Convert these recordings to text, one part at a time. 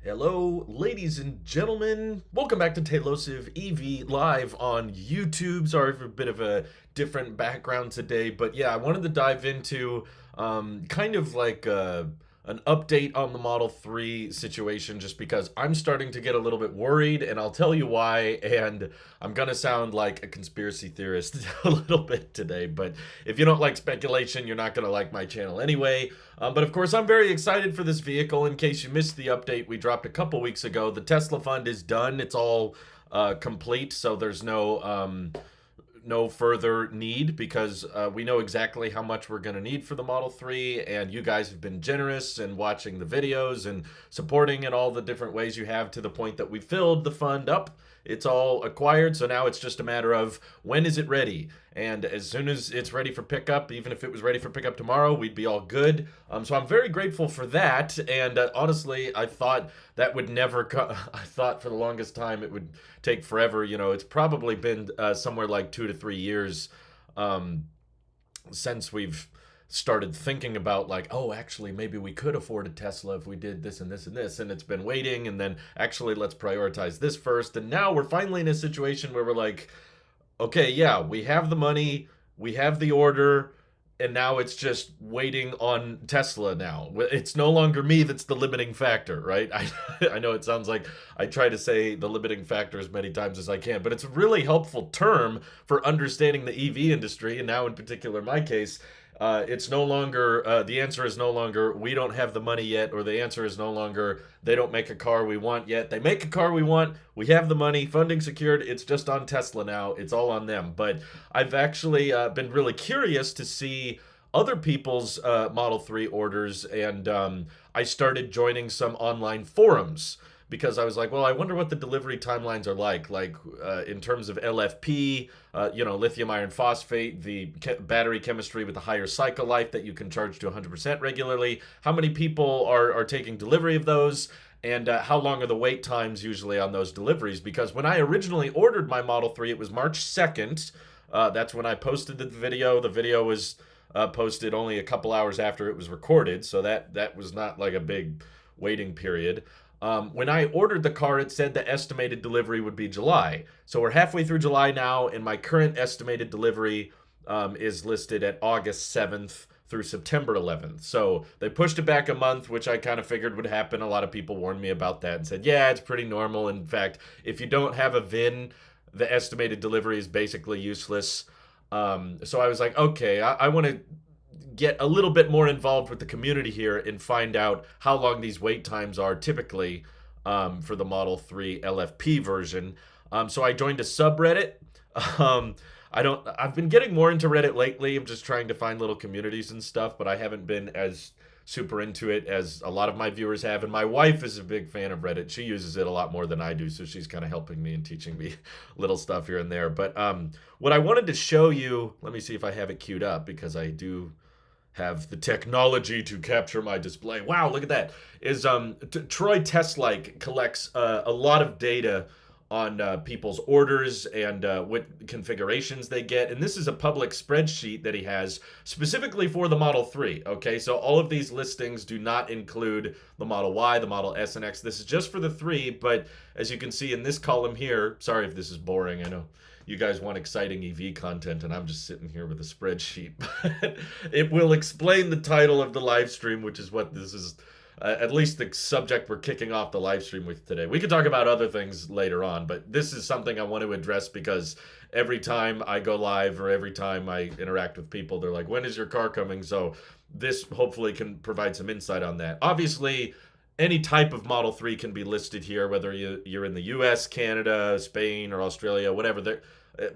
Hello, ladies and gentlemen. Welcome back to Tailosive EV live on YouTube. Sorry for a bit of a different background today, but yeah, I wanted to dive into kind of like an update on the Model 3 situation just because I'm starting to get a little bit worried, and I'll tell you why. And I'm gonna sound like a conspiracy theorist a little bit today, but if you don't like speculation, you're not gonna like my channel anyway. But of course, I'm very excited for this vehicle. In case you missed the update we dropped a couple weeks ago, the Tesla fund is done. It's all complete, so there's no further need because we know exactly how much we're going to need for the Model 3, and you guys have been generous in watching the videos and supporting in all the different ways you have to the point that we filled the fund up. It's all acquired, so now it's just a matter of when is it ready. And as soon as it's ready for pickup, even if it was ready for pickup tomorrow, we'd be all good. So I'm very grateful for that. And honestly, I thought that would never I thought for the longest time it would take forever. You know, it's probably been somewhere like 2 to 3 years since we've started thinking about like, oh, actually maybe we could afford a Tesla if we did this and this and this, and it's been waiting, and then actually let's prioritize this first. And now we're finally in a situation where we're like, okay, yeah, we have the money, we have the order, and now it's just waiting on Tesla now. It's no longer me that's the limiting factor, right? I know it sounds like I try to say the limiting factor as many times as I can, but it's a really helpful term for understanding the EV industry, and now in particular my case, it's no longer, the answer is no longer we don't have the money yet, or the answer is no longer they don't make a car we want yet. They make a car we want, we have the money, funding secured, it's just on Tesla now, it's all on them. But I've actually been really curious to see other people's Model 3 orders, and I started joining some online forums because I was like, well, I wonder what the delivery timelines are like in terms of LFP, lithium iron phosphate, the battery chemistry with the higher cycle life that you can charge to 100% regularly. How many people are taking delivery of those? And how long are the wait times usually on those deliveries? Because when I originally ordered my Model 3, it was March 2nd. That's when I posted the video. The video was posted only a couple hours after it was recorded, so that was not like a big waiting period. When I ordered the car, it said the estimated delivery would be July. So we're halfway through July now, and my current estimated delivery is listed at August 7th through September 11th. So they pushed it back a month, which I kind of figured would happen. A lot of people warned me about that and said, yeah, it's pretty normal. In fact, if you don't have a VIN, the estimated delivery is basically useless. So I was like, okay, I want to get a little bit more involved with the community here and find out how long these wait times are typically for the Model 3 LFP version. So I joined a subreddit. I've been getting more into Reddit lately. I'm just trying to find little communities and stuff, but I haven't been as super into it as a lot of my viewers have. And my wife is a big fan of Reddit. She uses it a lot more than I do, so she's kind of helping me and teaching me little stuff here and there. But what I wanted to show you, let me see if I have it queued up because I do have the technology to capture my display. Wow, look at that. Is Troy Teslike collects a lot of data on people's orders and what configurations they get. And this is a public spreadsheet that he has specifically for the Model 3. Okay, so all of these listings do not include the Model Y, the Model S and X. This is just for the 3, but as you can see in this column here, sorry if this is boring, I know you guys want exciting EV content, and I'm just sitting here with a spreadsheet. But it will explain the title of the live stream, which is what this is, at least the subject we're kicking off the live stream with today. We could talk about other things later on, but this is something I want to address because every time I go live or every time I interact with people, they're like, when is your car coming? So this hopefully can provide some insight on that. Obviously, any type of Model 3 can be listed here, whether you're in the US, Canada, Spain, or Australia, whatever.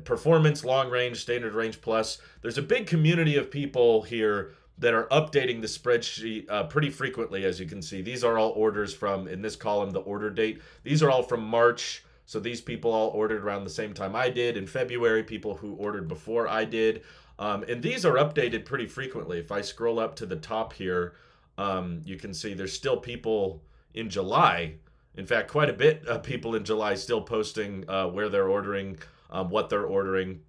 Performance, long range, standard range plus. There's a big community of people here that are updating the spreadsheet pretty frequently, as you can see. These are all orders from, in this column, the order date. These are all from March. So these people all ordered around the same time I did. In February, people who ordered before I did. And these are updated pretty frequently. If I scroll up to the top here, you can see there's still people in July. In fact, quite a bit of people in July still posting where they're ordering, what they're ordering.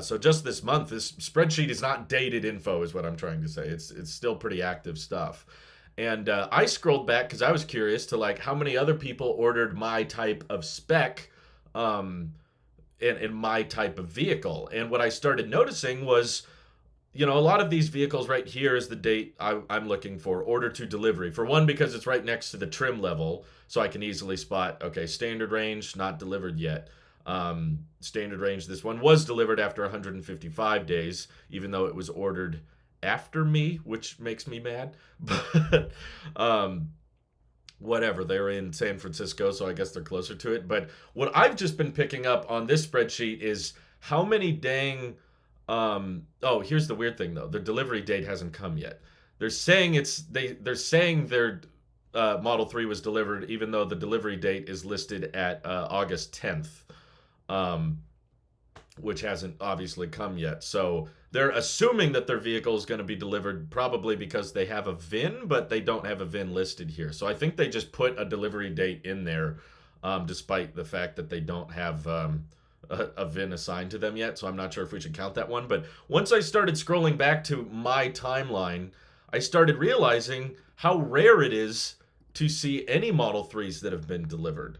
So just this month, this spreadsheet is not dated info is what I'm trying to say. It's still pretty active stuff. And I scrolled back because I was curious to like how many other people ordered my type of spec um, in my type of vehicle. And what I started noticing was, a lot of these vehicles right here is the date I'm looking for, order to delivery. For one, because it's right next to the trim level, so I can easily spot, okay, standard range, not delivered yet. Standard range, this one was delivered after 155 days, even though it was ordered after me, which makes me mad. But um, whatever, they're in San Francisco, so I guess they're closer to it. But what I've just been picking up on this spreadsheet is how many dang oh, here's the weird thing though. The delivery date hasn't come yet. They're saying their Model 3 was delivered even though the delivery date is listed at August 10th. Um, which hasn't obviously come yet. So they're assuming that their vehicle is going to be delivered probably because they have a VIN, but they don't have a VIN listed here. So I think they just put a delivery date in there, despite the fact that they don't have a VIN assigned to them yet. So I'm not sure if we should count that one. But once I started scrolling back to my timeline, I started realizing how rare it is to see any Model 3s that have been delivered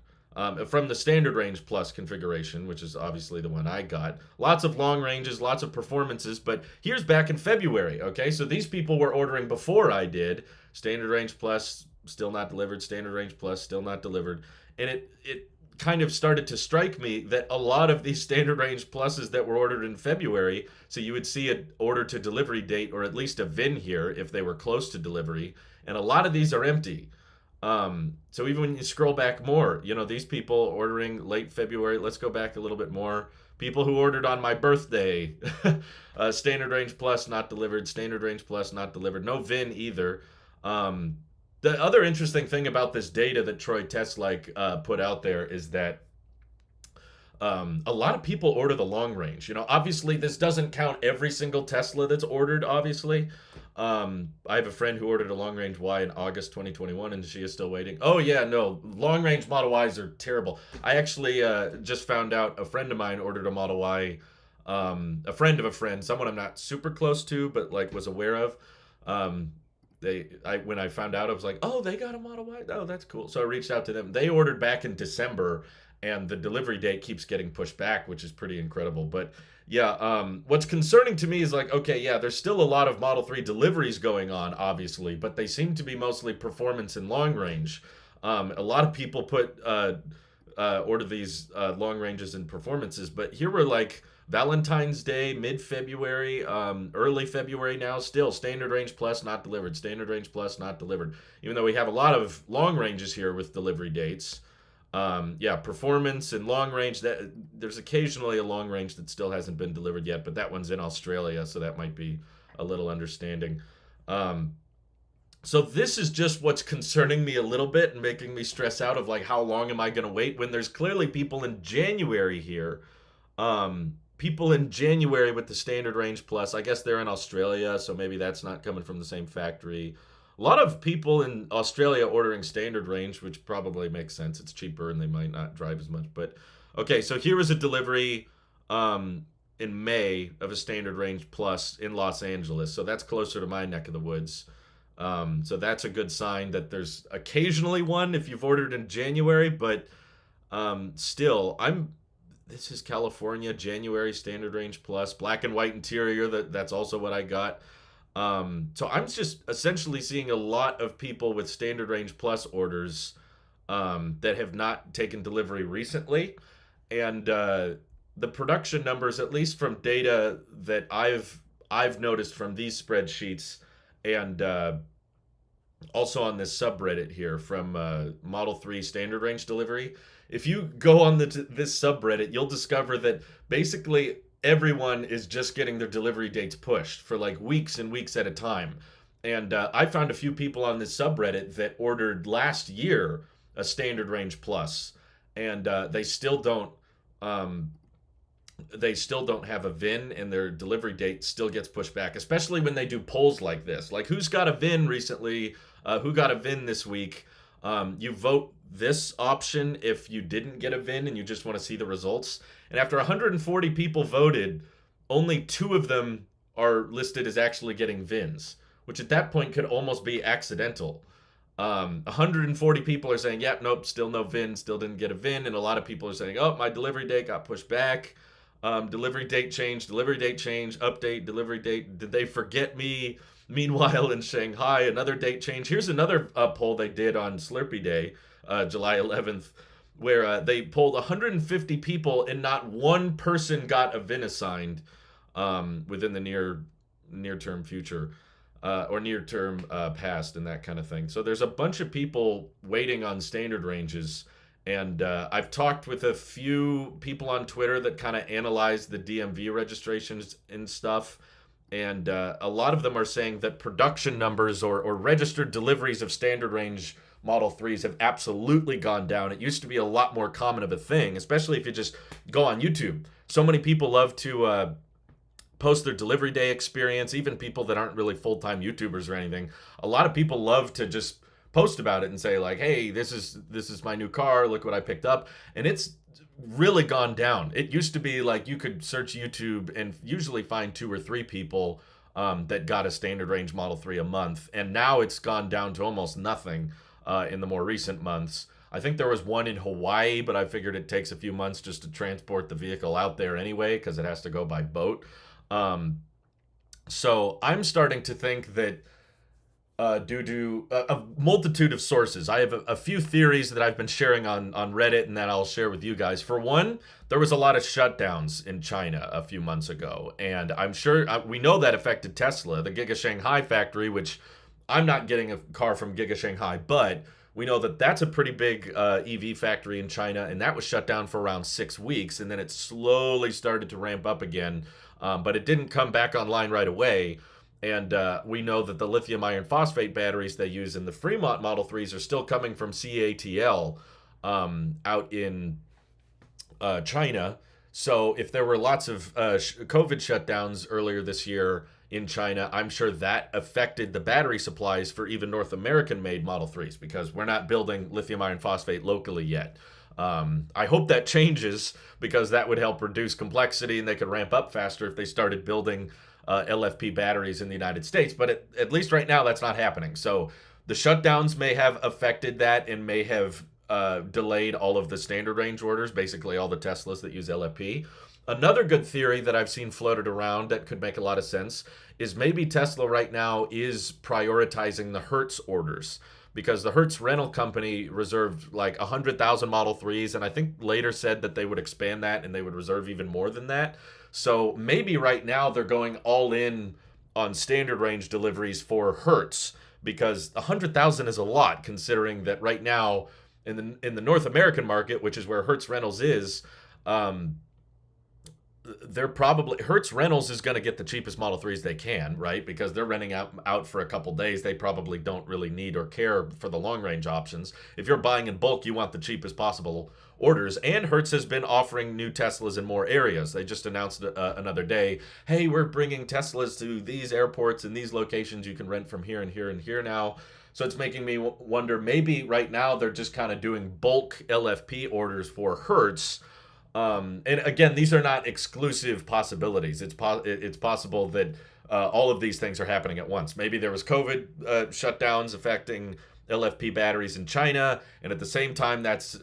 from the standard range plus configuration, which is obviously the one I got. Lots of long ranges, lots of performances, but here's back in February, okay? So these people were ordering before I did. Standard range plus, still not delivered. Standard range plus, still not delivered. And it kind of started to strike me that a lot of these standard range pluses that were ordered in February, so you would see an order to delivery date or at least a VIN here if they were close to delivery, and a lot of these are empty. So even when you scroll back more, these people ordering late February, let's go back a little bit more. People who ordered on my birthday, standard range plus not delivered, standard range plus not delivered, no VIN either. The other interesting thing about this data that Troy Teslike put out there is that a lot of people order the long range. Obviously this doesn't count every single Tesla that's ordered, obviously. I have a friend who ordered a long range Y in August 2021 and she is still waiting. Oh yeah, no, long range Model Ys are terrible. I actually just found out a friend of mine ordered a Model Y, a friend of a friend, someone I'm not super close to, but like was aware of. When I found out, I was like, oh, they got a Model Y. Oh, that's cool. So I reached out to them. They ordered back in December, and the delivery date keeps getting pushed back, which is pretty incredible. But yeah, what's concerning to me is like, okay, yeah, there's still a lot of Model 3 deliveries going on, obviously, but they seem to be mostly performance and long range. A lot of people order these long ranges and performances, but here we're like Valentine's Day, mid-February, early February now, still standard range plus not delivered, standard range plus not delivered. Even though we have a lot of long ranges here with delivery dates. Yeah, performance and long range, that there's occasionally a long range that still hasn't been delivered yet, but that one's in Australia, so that might be a little understanding. So this is just what's concerning me a little bit and making me stress out of like how long am I going to wait when there's clearly people in January here. People in January with the standard range plus, I guess they're in Australia, so maybe that's not coming from the same factory. A lot of people in Australia ordering standard range, which probably makes sense. It's cheaper and they might not drive as much. But okay, so here was a delivery in May of a standard range plus in Los Angeles. So that's closer to my neck of the woods. So that's a good sign that there's occasionally one if you've ordered in January, but still, this is California, January standard range plus, black and white interior. That's also what I got. So I'm just essentially seeing a lot of people with standard range plus orders that have not taken delivery recently, and the production numbers, at least from data that I've noticed from these spreadsheets, and also on this subreddit here from Model 3 standard range delivery. If you go on this subreddit, you'll discover that basically everyone is just getting their delivery dates pushed for like weeks and weeks at a time. And I found a few people on this subreddit that ordered last year a standard range plus, and they still don't have a VIN, and their delivery date still gets pushed back, especially when they do polls like this. Like, who's got a VIN recently? Who got a VIN this week? You vote this option if you didn't get a VIN and you just want to see the results. And after 140 people voted, only 2 of them are listed as actually getting VINs, which at that point could almost be accidental. 140 people are saying, yep, nope, still no VIN, still didn't get a VIN. And a lot of people are saying, oh, my delivery date got pushed back. Delivery date change, update, delivery date. Did they forget me? Meanwhile, in Shanghai, another date change. Here's another poll they did on Slurpee Day, July 11th, where they polled 150 people and not one person got a VIN assigned within the near term future. Or near term past and that kind of thing. So there's a bunch of people waiting on standard ranges. And I've talked with a few people on Twitter that kind of analyze the DMV registrations and stuff. And a lot of them are saying that production numbers or registered deliveries of standard range Model 3s have absolutely gone down. It used to be a lot more common of a thing, especially if you just go on YouTube. So many people love to post their delivery day experience, even people that aren't really full-time YouTubers or anything. A lot of people love to just post about it and say like, hey, this is my new car, look what I picked up. And it's really gone down. It used to be like you could search YouTube and usually find 2 or 3 people that got a standard range Model 3 a month. And now it's gone down to almost nothing in the more recent months. I think there was one in Hawaii, but I figured it takes a few months just to transport the vehicle out there anyway, because it has to go by boat. So I'm starting to think that due to a multitude of sources, I have a few theories that I've been sharing on Reddit and that I'll share with you guys. For one, there was a lot of shutdowns in China a few months ago, and I'm sure we know that affected Tesla, the Giga Shanghai factory, which I'm not getting a car from Giga Shanghai, but we know that that's a pretty big EV factory in China, and that was shut down for around 6 weeks, and then it slowly started to ramp up again. But it didn't come back online right away. And we know that the lithium iron phosphate batteries they use in the Fremont Model 3s are still coming from CATL out in China. So if there were lots of COVID shutdowns earlier this year in China, I'm sure that affected the battery supplies for even North American made Model 3s, because we're not building lithium iron phosphate locally yet. I hope that changes, because that would help reduce complexity and they could ramp up faster if they started building LFP batteries in the United States. But at least right now, that's not happening. So the shutdowns may have affected that and may have delayed all of the standard range orders, basically all the Teslas that use LFP. Another good theory that I've seen floated around that could make a lot of sense is maybe Tesla right now is prioritizing the Hertz orders, because the Hertz rental company reserved like 100,000 Model 3s, and I think later said that they would expand that and they would reserve even more than that. So maybe right now they're going all in on standard range deliveries for Hertz, because 100,000 is a lot, considering that right now in the North American market, which is where Hertz Rentals is, they're probably Hertz Rentals is going to get the cheapest Model 3s they can, right? Because they're renting out for a couple days. They probably don't really need or care for the long range options. If you're buying in bulk, you want the cheapest possible orders. And Hertz has been offering new Teslas in more areas. They just announced another day, hey, we're bringing Teslas to these airports and these locations. You can rent from here and here and here now. So it's making me wonder, maybe right now they're just kind of doing bulk LFP orders for Hertz. And again, these are not exclusive possibilities. It's possible that all of these things are happening at once. Maybe there was COVID shutdowns affecting LFP batteries in China, and at the same time, that's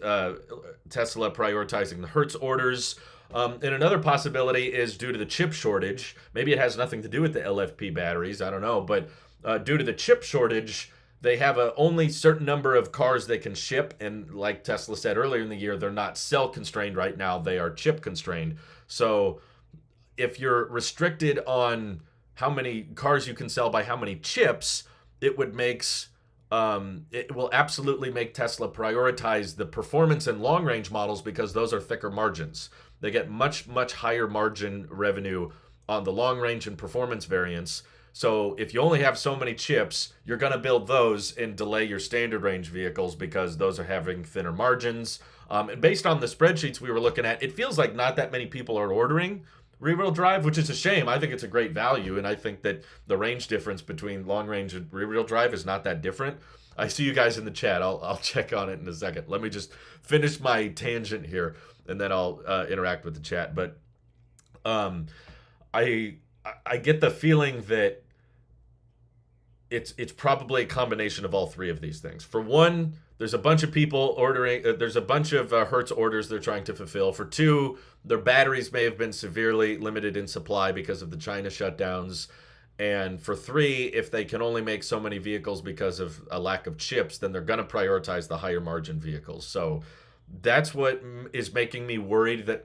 Tesla prioritizing the Hertz orders. And another possibility is due to the chip shortage. Maybe it has nothing to do with the LFP batteries. I don't know, but due to the chip shortage, they have a only certain number of cars they can ship, and like Tesla said earlier in the year, they're not cell constrained right now, they are chip constrained. So if you're restricted on how many cars you can sell by how many chips, it will absolutely make Tesla prioritize the performance and long range models, because those are thicker margins. They get much higher margin revenue on the long range and performance variants. So if you only have so many chips, you're going to build those and delay your standard range vehicles, because those are having thinner margins. And based on the spreadsheets we were looking at, it feels like not that many people are ordering rear-wheel drive, which is a shame. I think it's a great value, and I think that the range difference between long range and rear-wheel drive is not that different. I see you guys in the chat. I'll check on it in a second. Let me just finish my tangent here, and then I'll interact with the chat. But I get the feeling that it's probably a combination of all three of these things. For one, there's a bunch of people ordering. There's a bunch of Hertz orders they're trying to fulfill. For two, their batteries may have been severely limited in supply because of the China shutdowns. And for three, if they can only make so many vehicles because of a lack of chips, then they're going to prioritize the higher margin vehicles. So that's what is making me worried that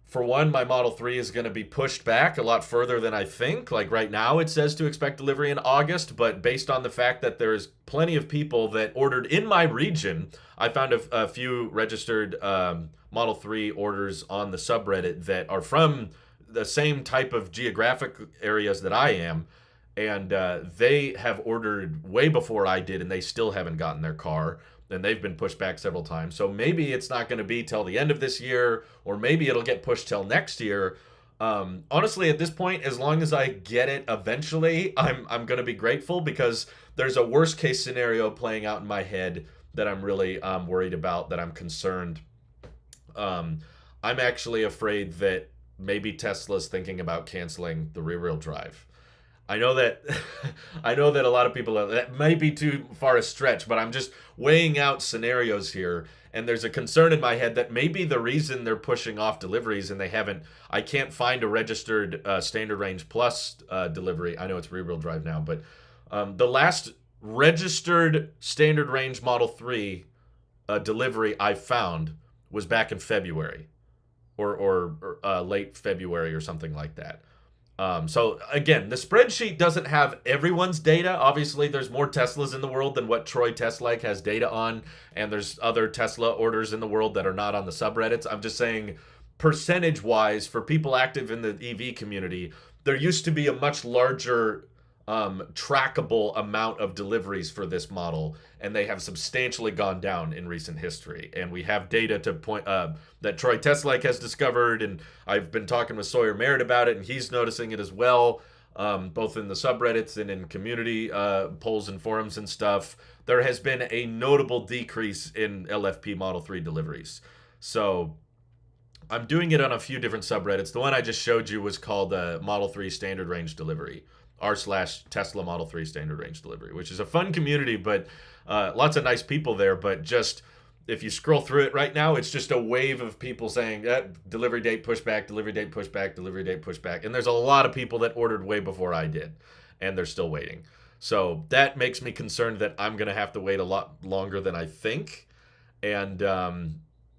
for one, my Model 3 is going to be pushed back a lot further than I think. Like right now, it says to expect delivery in August, but based on the fact that there's plenty of people that ordered in my region, I found a few registered Model 3 orders on the subreddit that are from the same type of geographic areas that I am. And they have ordered way before I did, and they still haven't gotten their car. And they've been pushed back several times. So maybe it's not going to be till the end of this year, or maybe it'll get pushed till next year. Honestly, at this point, as long as I get it eventually, I'm going to be grateful, because there's a worst case scenario playing out in my head that I'm really worried about, that I'm concerned. I'm actually afraid that maybe Tesla's thinking about canceling the rear-wheel drive. I know that I know that a lot of people that might be too far a stretch, but I'm just weighing out scenarios here, and there's a concern in my head that maybe the reason they're pushing off deliveries and I can't find a registered Standard Range Plus delivery. I know it's rear-wheel drive now, but the last registered Standard Range Model 3 delivery I found was back in February or late February or something like that. So again, the spreadsheet doesn't have everyone's data. Obviously, there's more Teslas in the world than what Troy Teslike has data on, and there's other Tesla orders in the world that are not on the subreddits. I'm just saying, percentage-wise, for people active in the EV community, there used to be a much larger trackable amount of deliveries for this model, and they have substantially gone down in recent history. And we have data to point that Troy Teslike has discovered, and I've been talking with Sawyer Merritt about it, and he's noticing it as well, both in the subreddits and in community polls and forums and stuff. There has been a notable decrease in LFP Model 3 deliveries. So I'm doing it on a few different subreddits. The one I just showed you was called Model 3 Standard Range Delivery, r/Tesla Model 3 Standard Range Delivery, which is a fun community, but lots of nice people there. But just, if you scroll through it right now, it's just a wave of people saying, delivery date pushback, delivery date pushback, delivery date pushback. And there's a lot of people that ordered way before I did, and they're still waiting. So that makes me concerned that I'm going to have to wait a lot longer than I think. And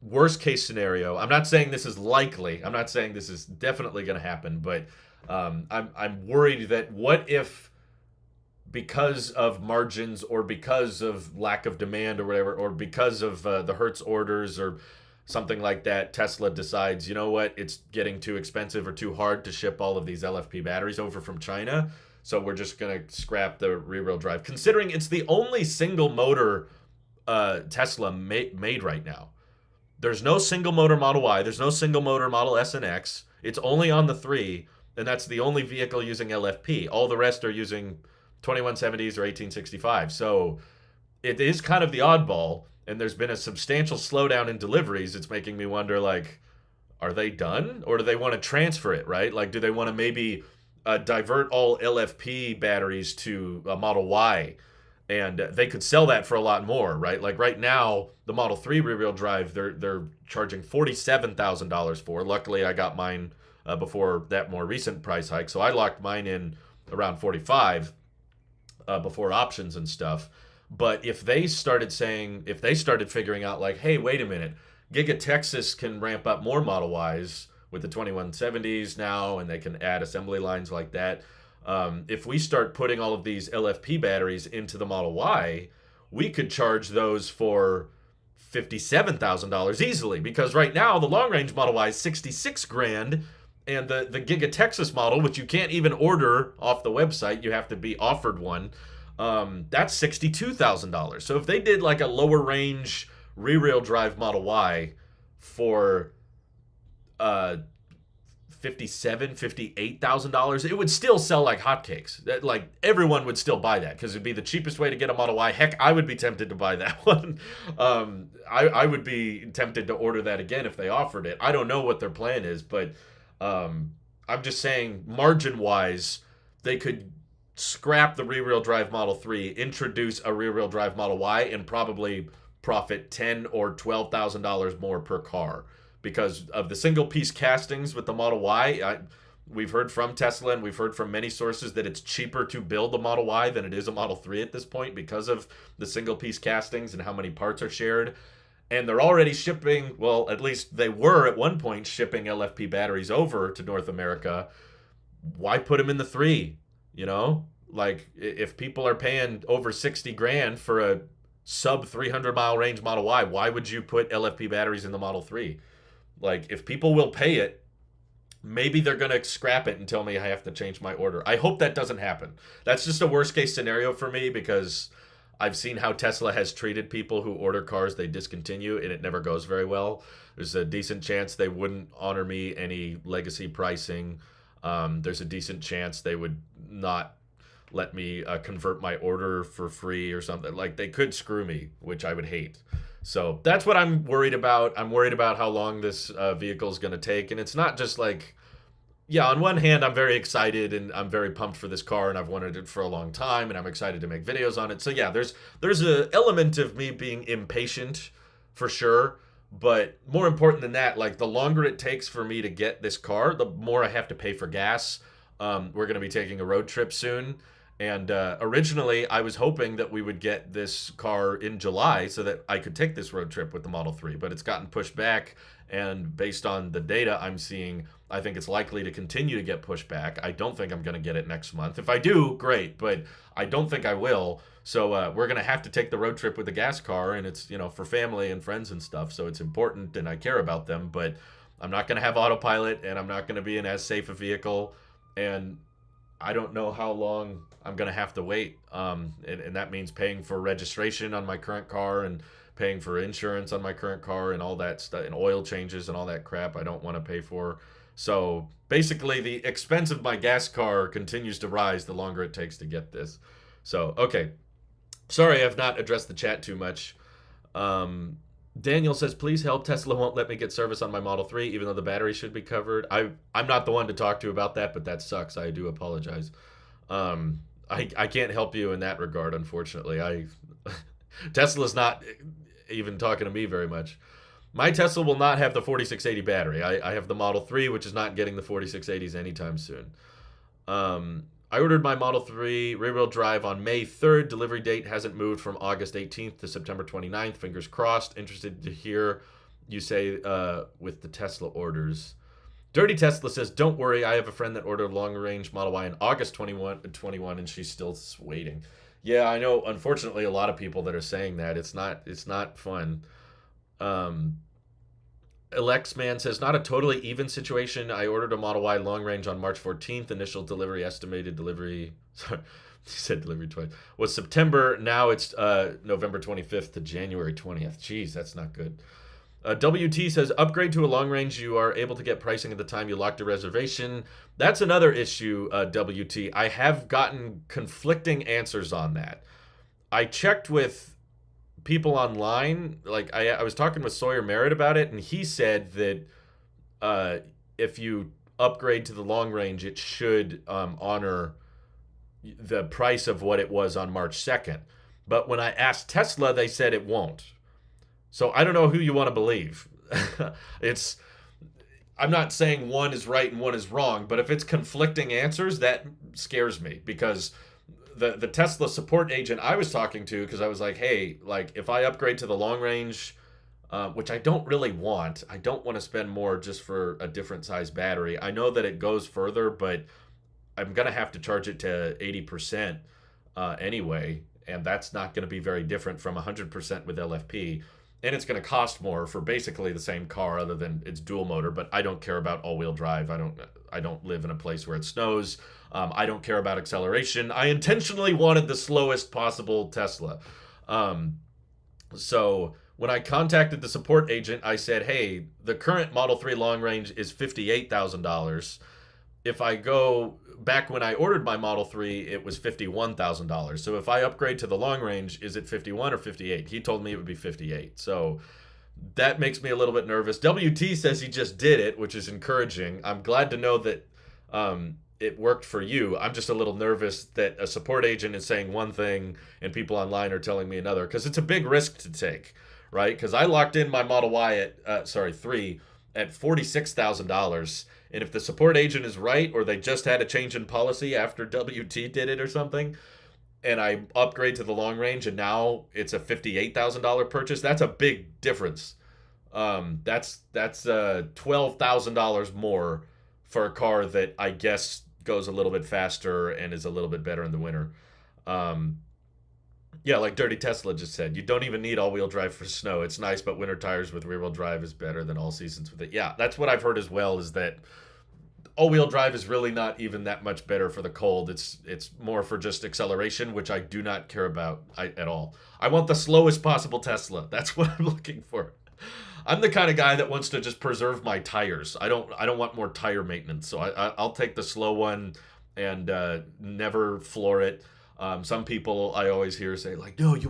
worst case scenario, I'm not saying this is likely. I'm not saying this is definitely going to happen, but I'm worried that what if, because of margins or because of lack of demand or whatever, or because of the Hertz orders or something like that, Tesla decides, you know what, it's getting too expensive or too hard to ship all of these LFP batteries over from China, so we're just going to scrap the rear-wheel drive, considering it's the only single motor Tesla made right now. There's no single motor Model Y, there's no single motor Model S and X, it's only on the 3, and that's the only vehicle using LFP. All the rest are using 2170s or 1865. So it is kind of the oddball, and there's been a substantial slowdown in deliveries. It's making me wonder, like, are they done? Or do they want to transfer it, right? Like, do they want to maybe divert all LFP batteries to a Model Y? And they could sell that for a lot more, right? Like right now, the Model 3 rear-wheel drive, they're charging $47,000 for. Luckily, I got mine before that more recent price hike. So I locked mine in around 45 before options and stuff. But if they started figuring out like, hey, wait a minute, Giga Texas can ramp up more Model Ys with the 2170s now, and they can add assembly lines like that. If we start putting all of these LFP batteries into the Model Y, we could charge those for $57,000 easily, because right now the long-range Model Y is $66,000, and the Giga Texas model, which you can't even order off the website, you have to be offered one, that's $62,000. So if they did like a lower range rear-wheel drive Model Y for $58,000, it would still sell like hotcakes. Like everyone would still buy that, because it'd be the cheapest way to get a Model Y. Heck, I would be tempted to buy that one. I would be tempted to order that again if they offered it. I don't know what their plan is, but I'm just saying, margin wise, they could scrap the rear-wheel drive Model 3, introduce a rear-wheel drive Model Y, and probably profit $10,000 or $12,000 more per car because of the single-piece castings with the Model Y. We've heard from Tesla and we've heard from many sources that it's cheaper to build a Model Y than it is a Model 3 at this point because of the single-piece castings and how many parts are shared. And they're already shipping, well, at least they were at one point shipping LFP batteries over to North America. Why put them in the 3? You know, like if people are paying over 60 grand for a sub 300 mile range Model Y, why would you put LFP batteries in the Model 3? Like if people will pay it, maybe they're going to scrap it and tell me I have to change my order. I hope that doesn't happen. That's just a worst case scenario for me because I've seen how Tesla has treated people who order cars they discontinue and it never goes very well. There's a decent chance they wouldn't honor me any legacy pricing. There's a decent chance they would not let me convert my order for free or something. Like they could screw me, which I would hate. So that's what I'm worried about. I'm worried about how long this vehicle is going to take. And it's not just like, yeah, on one hand, I'm very excited and I'm very pumped for this car and I've wanted it for a long time and I'm excited to make videos on it. So yeah, there's an element of me being impatient for sure. But more important than that, like the longer it takes for me to get this car, the more I have to pay for gas. We're going to be taking a road trip soon. And originally, I was hoping that we would get this car in July so that I could take this road trip with the Model 3. But it's gotten pushed back. And based on the data I'm seeing, I think it's likely to continue to get pushed back. I don't think I'm going to get it next month. If I do, great. But I don't think I will. So we're going to have to take the road trip with the gas car, and it's, you know, for family and friends and stuff. So it's important, and I care about them. But I'm not going to have autopilot, and I'm not going to be in as safe a vehicle. And I don't know how long I'm going to have to wait. And that means paying for registration on my current car and paying for insurance on my current car and all that stuff and oil changes and all that crap I don't want to pay for. So basically, the expense of my gas car continues to rise the longer it takes to get this. So, okay. Sorry, I've not addressed the chat too much. Daniel says, please help. Tesla won't let me get service on my Model 3, even though the battery should be covered. I'm not the one to talk to about that, but that sucks. I do apologize. I can't help you in that regard, unfortunately. Tesla's not even talking to me very much. My Tesla will not have the 4680 battery. I have the Model 3, which is not getting the 4680s anytime soon. I ordered my Model 3 rear-wheel drive on May 3rd. Delivery date hasn't moved from August 18th to September 29th. Fingers crossed. Interested to hear you say with the Tesla orders. Dirty Tesla says, don't worry. I have a friend that ordered a long-range Model Y in August 21, and she's still waiting. Yeah, I know. Unfortunately, a lot of people that are saying that. It's not fun. Alex Man says, not a totally even situation. I ordered a Model Y long range on March 14th. Initial delivery, estimated delivery, sorry, he said delivery twice, was September. Now it's November 25th to January 20th. Jeez, that's not good. WT says, upgrade to a long range. You are able to get pricing at the time you locked a reservation. That's another issue, WT. I have gotten conflicting answers on that. I checked with people online, like I was talking with Sawyer Merritt about it, and he said that if you upgrade to the long range, it should honor the price of what it was on March 2nd. But when I asked Tesla, they said it won't. So I don't know who you want to believe. I'm not saying one is right and one is wrong, but if it's conflicting answers, that scares me because the Tesla support agent I was talking to, because I was like, hey, like if I upgrade to the long range, which I don't really want, I don't want to spend more just for a different size battery. I know that it goes further, but I'm going to have to charge it to 80% anyway, and that's not going to be very different from 100% with LFP. And it's going to cost more for basically the same car, other than it's dual motor. But I don't care about all-wheel drive. I don't live in a place where it snows. I don't care about acceleration. I intentionally wanted the slowest possible Tesla. So when I contacted the support agent, I said, hey, the current Model 3 long range is $58,000. If I go back when I ordered my Model 3, it was $51,000. So if I upgrade to the long range, is it 51 or 58? He told me it would be 58. So that makes me a little bit nervous. WT says he just did it, which is encouraging. I'm glad to know that it worked for you. I'm just a little nervous that a support agent is saying one thing and people online are telling me another, because it's a big risk to take, right? Because I locked in my Model Y at 3 at $46,000, and if the support agent is right, or they just had a change in policy after WT did it or something, and I upgrade to the long range, and now it's a $58,000 purchase, that's a big difference. That's $12,000 more for a car that I guess goes a little bit faster and is a little bit better in the winter. Um, yeah, like Dirty Tesla just said, you don't even need all-wheel drive for snow. It's nice, but winter tires with rear-wheel drive is better than all seasons with it. Yeah, that's what I've heard as well. Is that all-wheel drive is really not even that much better for the cold. It's more for just acceleration, which I do not care about at all. I want the slowest possible Tesla. That's what I'm looking for. I'm the kind of guy that wants to just preserve my tires. I don't want more tire maintenance. So I'll take the slow one and never floor it. Some people I always hear say like, no, you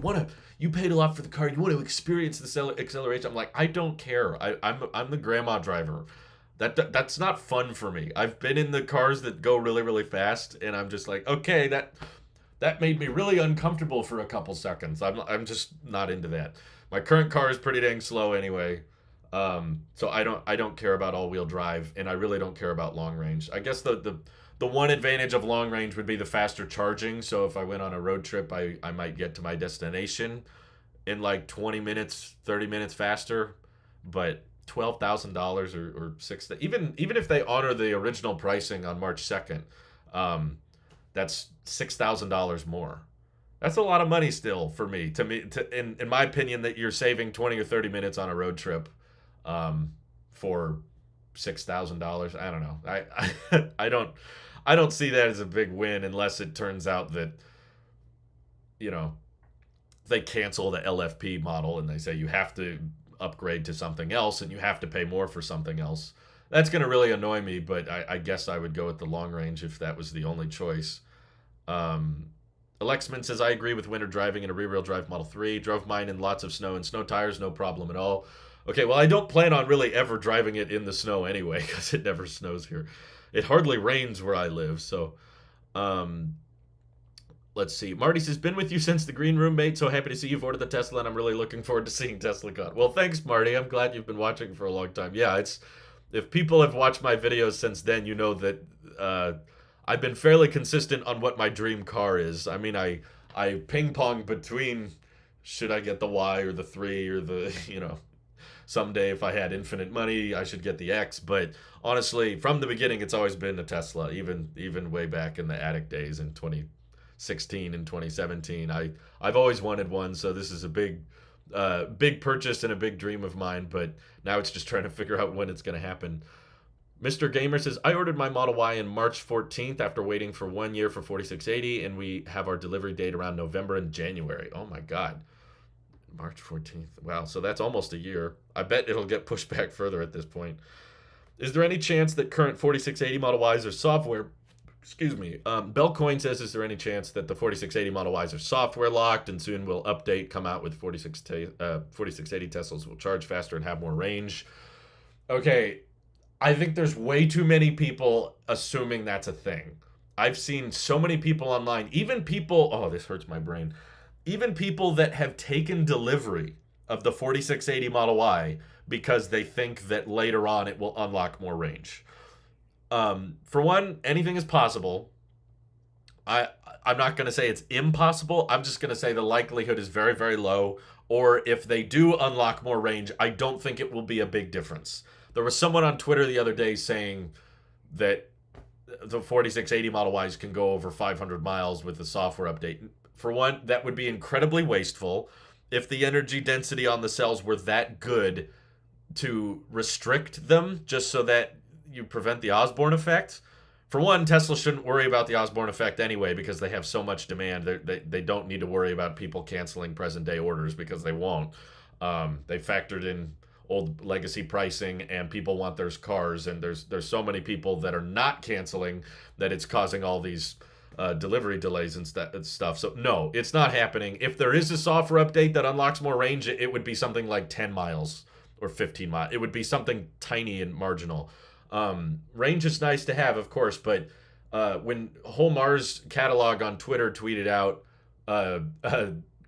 paid a lot for the car. You want to experience the acceleration. I'm like, I don't care. I'm the grandma driver. That's not fun for me. I've been in the cars that go really, really fast, and I'm just like, okay, that made me really uncomfortable for a couple seconds. I'm just not into that. My current car is pretty dang slow anyway. So I don't care about all-wheel drive, and I really don't care about long range. I guess the one advantage of long range would be the faster charging. So if I went on a road trip, I might get to my destination in like 20 minutes, 30 minutes faster. But $12,000 or six, even if they honor the original pricing on March 2nd, that's $6,000 more. That's a lot of money still for me. In my opinion, that you're saving 20 or 30 minutes on a road trip, for $6,000. I don't know. I don't see that as a big win unless it turns out that, you know, they cancel the LFP model and they say you have to upgrade to something else and you have to pay more for something else. That's going to really annoy me, but I guess I would go with the long range if that was the only choice. Alexman says, I agree with winter driving in a rear-wheel drive Model 3. Drove mine in lots of snow and snow tires, no problem at all. Okay, well, I don't plan on really ever driving it in the snow anyway, because it never snows here. It hardly rains where I live, so... Let's see. Marty says, been with you since the green roommate. So happy to see you've ordered the Tesla, and I'm really looking forward to seeing TeslaCon. Well, thanks, Marty. I'm glad you've been watching for a long time. Yeah, if people have watched my videos since then, you know that I've been fairly consistent on what my dream car is. I mean, I ping pong between should I get the Y or the 3 or the, someday if I had infinite money, I should get the X. But honestly, from the beginning, it's always been a Tesla, even way back in the attic days in 2016 and 2017. I've always wanted one, so this is a big purchase and a big dream of mine, but now it's just trying to figure out when it's going to happen. Mr. Gamer says, I ordered my Model Y on March 14th after waiting for 1 year for 4680, and we have our delivery date around November and January. Oh my God. March 14th. Wow, so that's almost a year. I bet it'll get pushed back further at this point. Is there any chance that current 4680 Model Ys are software... Excuse me. Bellcoin says, is there any chance that the 4680 Model Ys are software locked and soon will update, come out with 4680 Teslas will charge faster and have more range? Okay, I think there's way too many people assuming that's a thing. I've seen so many people online, even people, oh, this hurts my brain, even people that have taken delivery of the 4680 Model Y because they think that later on it will unlock more range. For one, anything is possible. I'm not going to say it's impossible. I'm just going to say the likelihood is very, very low. Or if they do unlock more range, I don't think it will be a big difference. There was someone on Twitter the other day saying that the 4680 Model Ys can go over 500 miles with the software update. For one, that would be incredibly wasteful. If the energy density on the cells were that good to restrict them just so that you prevent the Osborne effect. For one, Tesla shouldn't worry about the Osborne effect anyway because they have so much demand. They don't need to worry about people canceling present day orders because they won't. They factored in old legacy pricing and people want their cars, and there's so many people that are not canceling that it's causing all these delivery delays and stuff. So no, it's not happening. If there is a software update that unlocks more range, it would be something like 10 miles or 15 miles. It would be something tiny and marginal. Range is nice to have, of course, but when Whole Mars catalog on Twitter tweeted out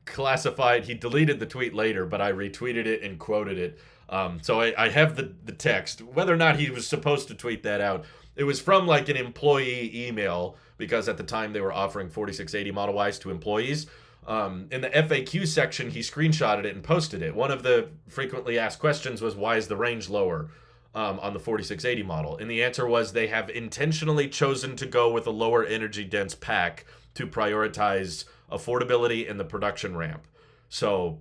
classified, he deleted the tweet later, but I retweeted it and quoted it. So I have the text. Whether or not he was supposed to tweet that out, it was from like an employee email because at the time they were offering 4680 Model Ys to employees. In the FAQ section, he screenshotted it and posted it. One of the frequently asked questions was, why is the range lower on the 4680 model? And the answer was they have intentionally chosen to go with a lower energy dense pack to prioritize affordability and the production ramp. So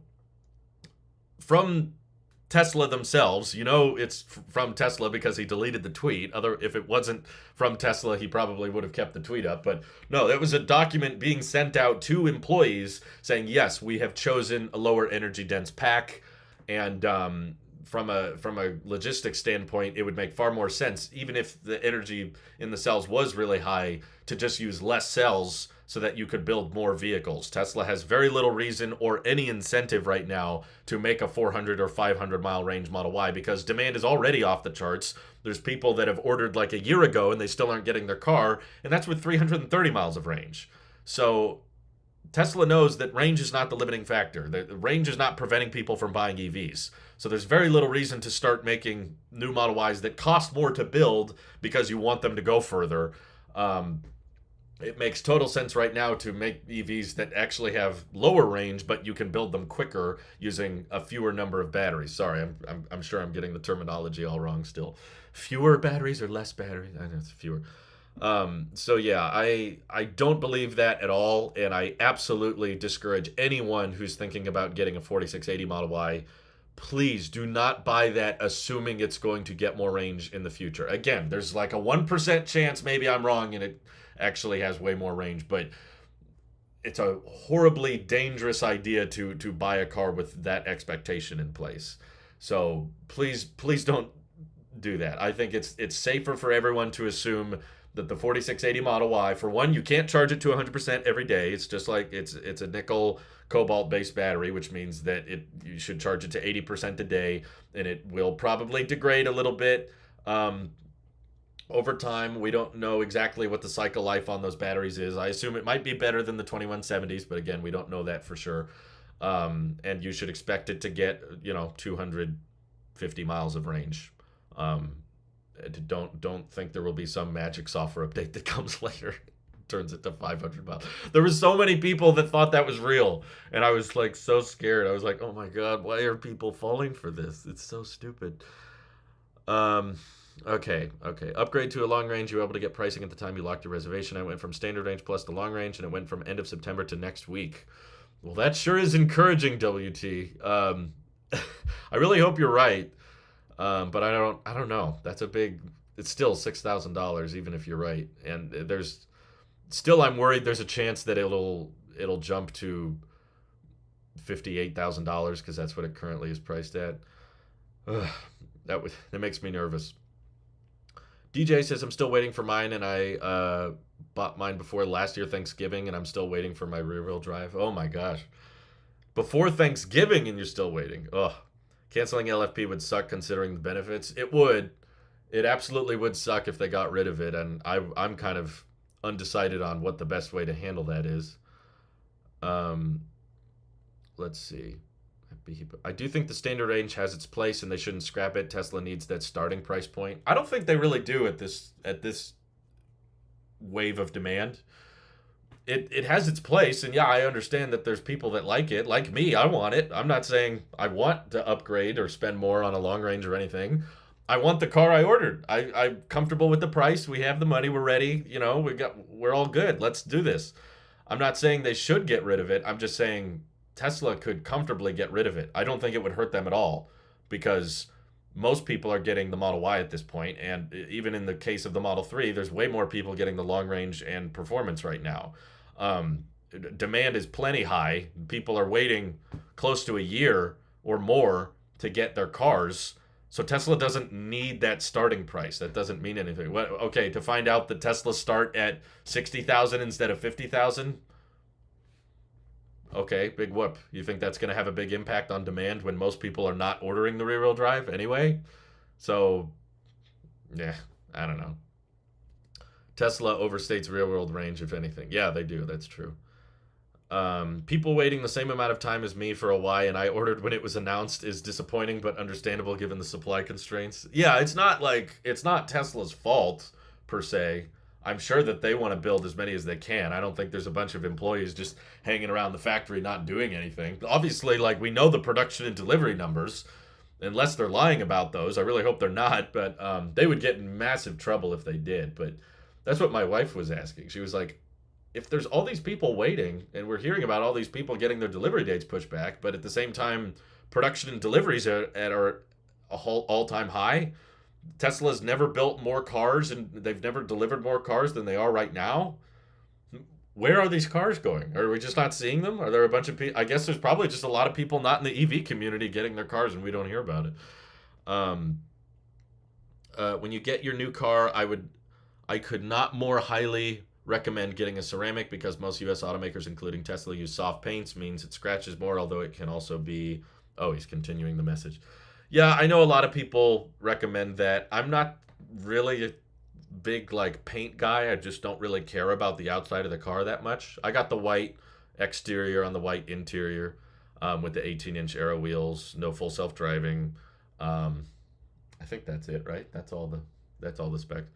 from Tesla themselves, it's from Tesla because he deleted the tweet. If it wasn't from Tesla, he probably would have kept the tweet up. But no, it was a document being sent out to employees saying, yes, we have chosen a lower energy dense pack. And from a logistics standpoint, it would make far more sense, even if the energy in the cells was really high, to just use less cells so that you could build more vehicles. Tesla has very little reason or any incentive right now to make a 400 or 500 mile range Model Y because demand is already off the charts. There's people that have ordered like a year ago and they still aren't getting their car, and that's with 330 miles of range. So Tesla knows that range is not the limiting factor. The range is not preventing people from buying EVs. So there's very little reason to start making new Model Ys that cost more to build because you want them to go further. It makes total sense right now to make EVs that actually have lower range, but you can build them quicker using a fewer number of batteries. Sorry, I'm sure I'm getting the terminology all wrong still. Fewer batteries or less batteries? I know it's fewer. So yeah, I don't believe that at all, and I absolutely discourage anyone who's thinking about getting a 4680 Model Y. Please do not buy that assuming it's going to get more range in the future. Again, there's like a 1% chance maybe I'm wrong and it actually has way more range, but it's a horribly dangerous idea to buy a car with that expectation in place. So please don't do that. I think it's safer for everyone to assume that the 4680 Model Y, for one, you can't charge it to 100% every day. It's just like it's a nickel cobalt based battery, which means that you should charge it to 80% a day, and it will probably degrade a little bit over time. We don't know exactly what the cycle life on those batteries is. I assume it might be better than the 2170s, but again, we don't know that for sure. And you should expect it to get 250 miles of range. Don't think there will be some magic software update that comes later, turns it to 500 miles. There were so many people that thought that was real, and I was like so scared. I was like, oh my god, why are people falling for this? It's so stupid. Okay. Upgrade to a long range. You were able to get pricing at the time you locked your reservation. I went from standard range plus to long range, and it went from end of September to next week. Well, that sure is encouraging, WT. I really hope you're right. But I don't know. It's still $6,000 even if you're right. And I'm worried there's a chance that it'll jump to $58,000 because that's what it currently is priced at. That makes me nervous. DJ says I'm still waiting for mine, and I bought mine before last year Thanksgiving, and I'm still waiting for my rear-wheel drive. Oh my gosh. Before Thanksgiving and you're still waiting. Ugh. Canceling LFP would suck considering the benefits. It would. It absolutely would suck if they got rid of it, and I'm kind of undecided on what the best way to handle that is. Let's see. I do think the standard range has its place, and they shouldn't scrap it. Tesla needs that starting price point. I don't think they really do at this wave of demand. It has its place, and yeah, I understand that there's people that like it. Like me, I want it. I'm not saying I want to upgrade or spend more on a long range or anything. I want the car I ordered. I'm comfortable with the price. We have the money. We're ready. We're all good. Let's do this. I'm not saying they should get rid of it. I'm just saying Tesla could comfortably get rid of it. I don't think it would hurt them at all because most people are getting the Model Y at this point, and even in the case of the Model 3, there's way more people getting the long range and performance right now. Demand is plenty high. People are waiting close to a year or more to get their cars. So Tesla doesn't need that starting price. That doesn't mean anything. Okay, to find out the Tesla start at 60,000 instead of 50,000. Okay, big whoop. You think that's going to have a big impact on demand when most people are not ordering the rear-wheel drive anyway? So, yeah, I don't know. Tesla overstates real world range, if anything. Yeah, they do. That's true. People waiting the same amount of time as me for a Y and I ordered when it was announced is disappointing but understandable given the supply constraints. Yeah, it's not Tesla's fault per se. I'm sure that they want to build as many as they can. I don't think there's a bunch of employees just hanging around the factory not doing anything. Obviously, like we know the production and delivery numbers, unless they're lying about those. I really hope they're not, but they would get in massive trouble if they did. But that's what my wife was asking. She was like, if there's all these people waiting and we're hearing about all these people getting their delivery dates pushed back, but at the same time, production and deliveries are at a whole all-time high. Tesla's never built more cars and they've never delivered more cars than they are right now. Where are these cars going? Are we just not seeing them? Are there a bunch of people? I guess there's probably just a lot of people not in the EV community getting their cars and we don't hear about it. Um, when you get your new car, I could not more highly recommend getting a ceramic because most US automakers, including Tesla, use soft paints, means it scratches more, although it can also be. Oh, he's continuing the message. Yeah, I know a lot of people recommend that. I'm not really a big like paint guy. I just don't really care about the outside of the car that much. I got the white exterior on the white interior with the 18-inch aero wheels, no full self-driving. Um, I think that's it, right? That's all the specs.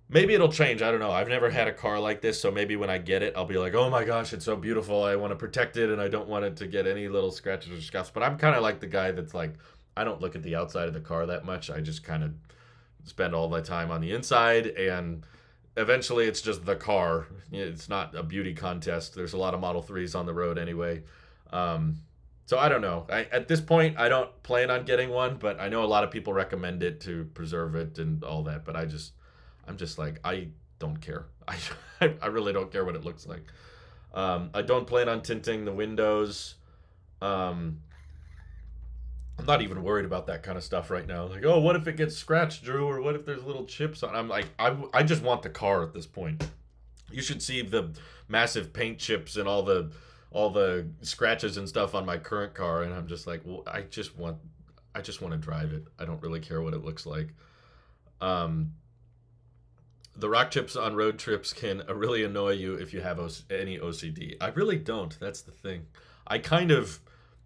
Maybe it'll change. I don't know. I've never had a car like this, so maybe when I get it, I'll be like, "Oh my gosh, it's so beautiful. I want to protect it, and I don't want it to get any little scratches or scuffs." But I'm kind of like the guy that's like, I don't look at the outside of the car that much. I just kind of spend all my time on the inside, and eventually, it's just the car. It's not a beauty contest. There's a lot of Model 3s on the road anyway. Um, so I don't know. At this point, I don't plan on getting one, but I know a lot of people recommend it to preserve it and all that. But I'm just like, I don't care. I really don't care what it looks like. I don't plan on tinting the windows. Um, I'm not even worried about that kind of stuff right now. Like, oh, what if it gets scratched, Drew? Or what if there's little chips on? I'm like, I just want the car at this point. You should see the massive paint chips and all the scratches and stuff on my current car, and I'm just like, well, I just want to drive it. I don't really care what it looks like. Um, the rock chips on road trips can really annoy you if you have any OCD. I really don't. That's the thing. I kind of